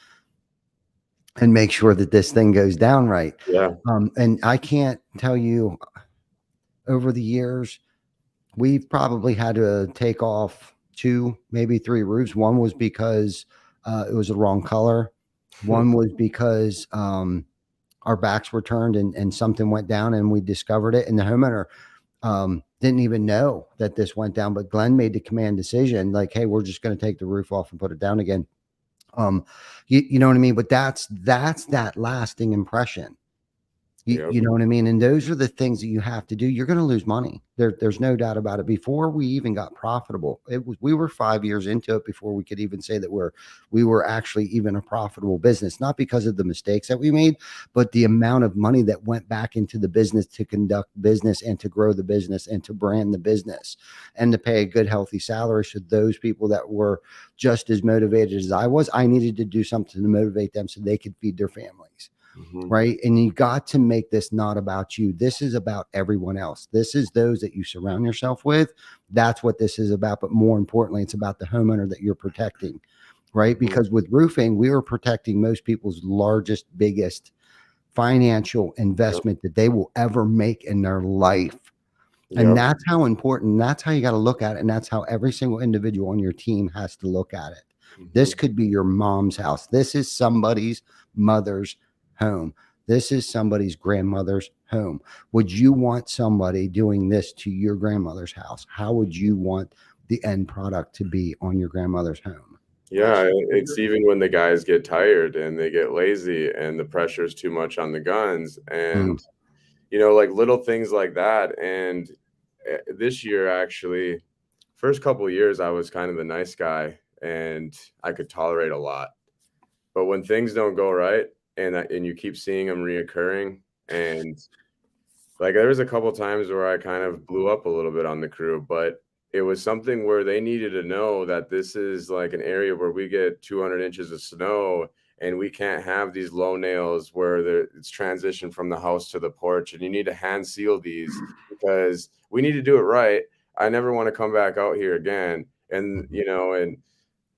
Speaker 1: and make sure that this thing goes down right.
Speaker 5: Yeah.
Speaker 1: And I can't tell you, over the years, we've probably had to take off 2, maybe 3 roofs. One was because it was the wrong color. One was because our backs were turned and something went down and we discovered it. And the homeowner didn't even know that this went down, but Glenn made the command decision like, hey, we're just going to take the roof off and put it down again. You know what I mean? But that's that lasting impression.
Speaker 5: Yep.
Speaker 1: You know what I mean? And those are the things that you have to do. You're going to lose money. There's no doubt about it. Before we even got profitable, we were 5 years into it before we could even say that we were actually even a profitable business. Not because of the mistakes that we made, but the amount of money that went back into the business to conduct business and to grow the business and to brand the business and to pay a good, healthy salary. So those people that were just as motivated as I was, I needed to do something to motivate them so they could feed their families. Right. And you got to make this not about you. This is about everyone else. This is those that you surround yourself with. That's what this is about. But more importantly, it's about the homeowner that you're protecting. Right. Because with roofing, we were protecting most people's largest, biggest financial investment that they will ever make in their life. And that's how important, that's how you got to look at it. And that's how every single individual on your team has to look at it. This could be your mom's house. This is somebody's mother's home. This is somebody's grandmother's home. Would you want somebody doing this to your grandmother's house? How would you want the end product to be on your grandmother's home?
Speaker 5: Yeah, it's even when the guys get tired and they get lazy and the pressure is too much on the guns and like little things like that. And this year, actually, first couple of years, I was kind of the nice guy and I could tolerate a lot. But when things don't go right, and you keep seeing them reoccurring, and like there was a couple times where I kind of blew up a little bit on the crew, but it was something where they needed to know that this is like an area where we get 200 inches of snow and we can't have these low nails where it's transitioned from the house to the porch, and you need to hand seal these because we need to do it right. I never want to come back out here again. And and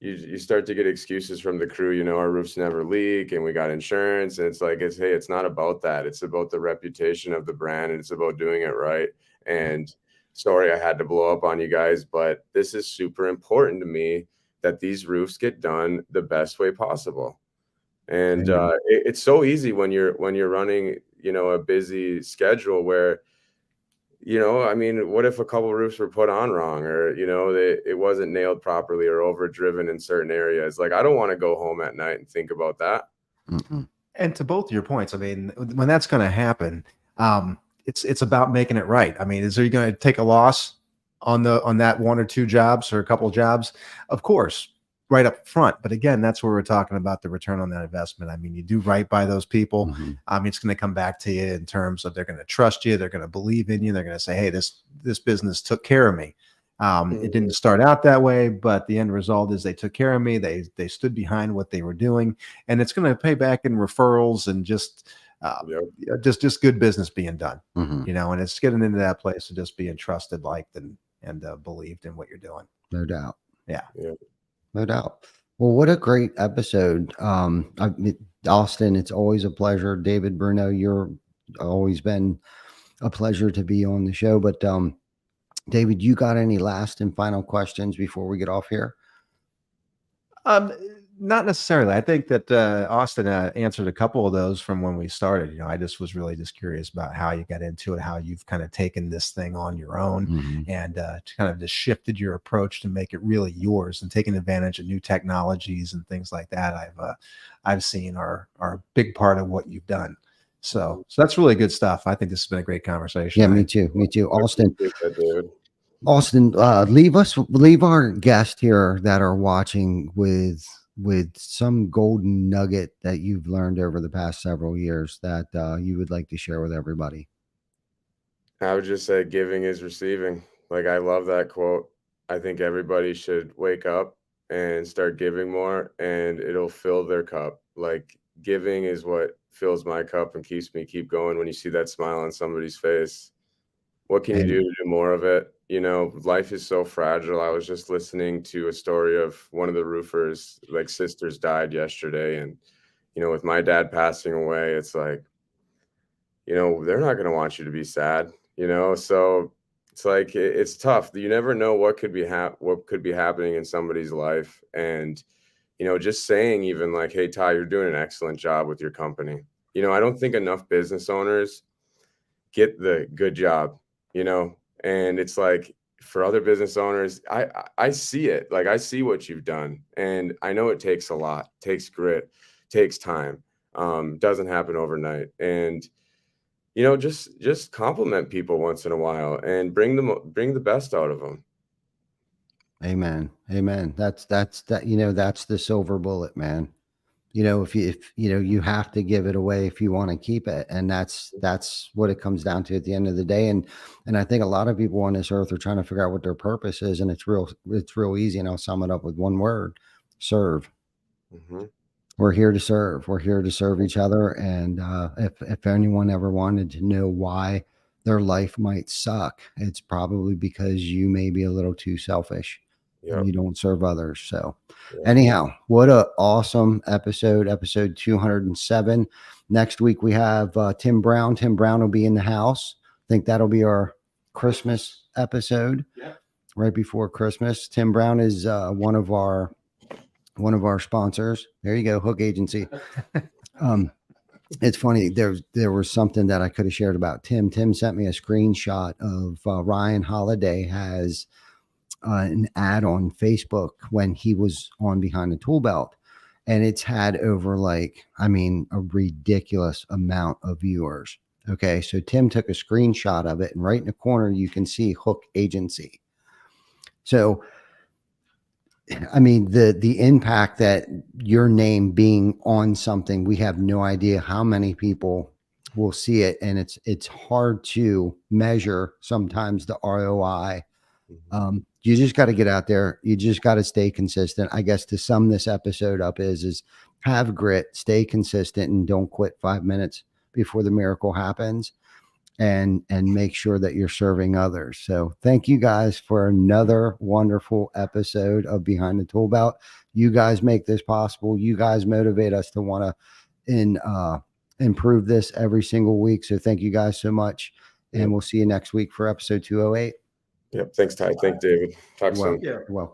Speaker 5: you start to get excuses from the crew, our roofs never leak and we got insurance. And it's not about that. It's about the reputation of the brand and it's about doing it right. And sorry, I had to blow up on you guys, but this is super important to me that these roofs get done the best way possible. And it's so easy when you're running, a busy schedule where what if a couple roofs were put on wrong or, it wasn't nailed properly or overdriven in certain areas? Like, I don't want to go home at night and think about that.
Speaker 2: And to both of your points, I mean, when that's going to happen, it's about making it right. I mean, are you going to take a loss on that 1 or 2 jobs or a couple of jobs? Of course, right up front. But again, that's where we're talking about the return on that investment. I mean, you do right by those people. It's going to come back to you in terms of they're going to trust you. They're going to believe in you. They're going to say, hey, this business took care of me. It didn't start out that way, but the end result is they took care of me. They stood behind what they were doing, and it's going to pay back in referrals and just good business being done, and it's getting into that place of just being trusted, liked, and believed in what you're doing.
Speaker 1: No doubt.
Speaker 2: Yeah.
Speaker 1: No doubt. Well, what a great episode. Austin, it's always a pleasure. David Bruno, you're always been a pleasure to be on the show. But David, you got any last and final questions before we get off here?
Speaker 2: Not necessarily. I think that Austin answered a couple of those from when we started. I just was really just curious about how you got into it, how you've kind of taken this thing on your own and kind of just shifted your approach to make it really yours and taking advantage of new technologies and things like that. I've seen are a big part of what you've done. So that's really good stuff. I think this has been a great conversation.
Speaker 1: Yeah, me too. Austin, leave our guest here that are watching with some golden nugget that you've learned over the past several years that you would like to share with everybody.
Speaker 5: I would just say giving is receiving. Like, I love that quote. I think everybody should wake up and start giving more and it'll fill their cup. Like, giving is what fills my cup and keep going when you see that smile on somebody's face. What can you do to do more of it? Life is so fragile. I was just listening to a story of one of the roofers, like sisters died yesterday. And, you know, with my dad passing away, it's like, you know, they're not going to want you to be sad, you know? So it's like, it's tough. You never know what could be what could be happening in somebody's life. And, you know, just saying even like, hey, Ty, you're doing an excellent job with your company. You know, I don't think enough business owners get the good job, you know? And it's like, for other business owners, I see it. Like, I see what you've done, and I know it takes a lot, takes grit, takes time. Doesn't happen overnight. And you know, just compliment people once in a while and bring the best out of them.
Speaker 1: Amen. Amen. That, you know, that's the silver bullet, man. You know, if you know, you have to give it away if you want to keep it. And that's what it comes down to at the end of the day. And I think a lot of people on this earth are trying to figure out what their purpose is. And it's real easy. And I'll sum it up with one word: serve.
Speaker 5: Hmm.
Speaker 1: We're here to serve. We're here to serve each other. And if anyone ever wanted to know why their life might suck, it's probably because you may be a little too selfish and
Speaker 5: Yep.
Speaker 1: you don't serve others. So,
Speaker 5: Yep.
Speaker 1: anyhow, what a awesome episode 207. Next week we have Tim Brown. Tim Brown will be in the house. I think that'll be our Christmas episode.
Speaker 2: Yeah.
Speaker 1: Right before Christmas. Tim Brown is one of our sponsors. There you go, Hook Agency. It's funny. There was something that I could have shared about Tim. Tim sent me a screenshot of Ryan Holiday has an ad on Facebook when he was on Behind the Tool Belt, and it's had over a ridiculous amount of viewers. Okay, so Tim took a screenshot of it, and right in the corner you can see Hook Agency. So I mean, the impact that your name being on something, we have no idea how many people will see it, and it's hard to measure sometimes the ROI. You just got to get out there. You just got to stay consistent. I guess to sum this episode up is have grit, stay consistent, and don't quit 5 minutes before the miracle happens. And make sure that you're serving others. So thank you guys for another wonderful episode of Behind the Tool Belt. You guys make this possible. You guys motivate us to want to improve this every single week. So thank you guys so much. And we'll see you next week for episode 208.
Speaker 5: Yep. Thanks, Ty. Thanks, David. Talk soon.
Speaker 2: Yeah.
Speaker 1: You're welcome.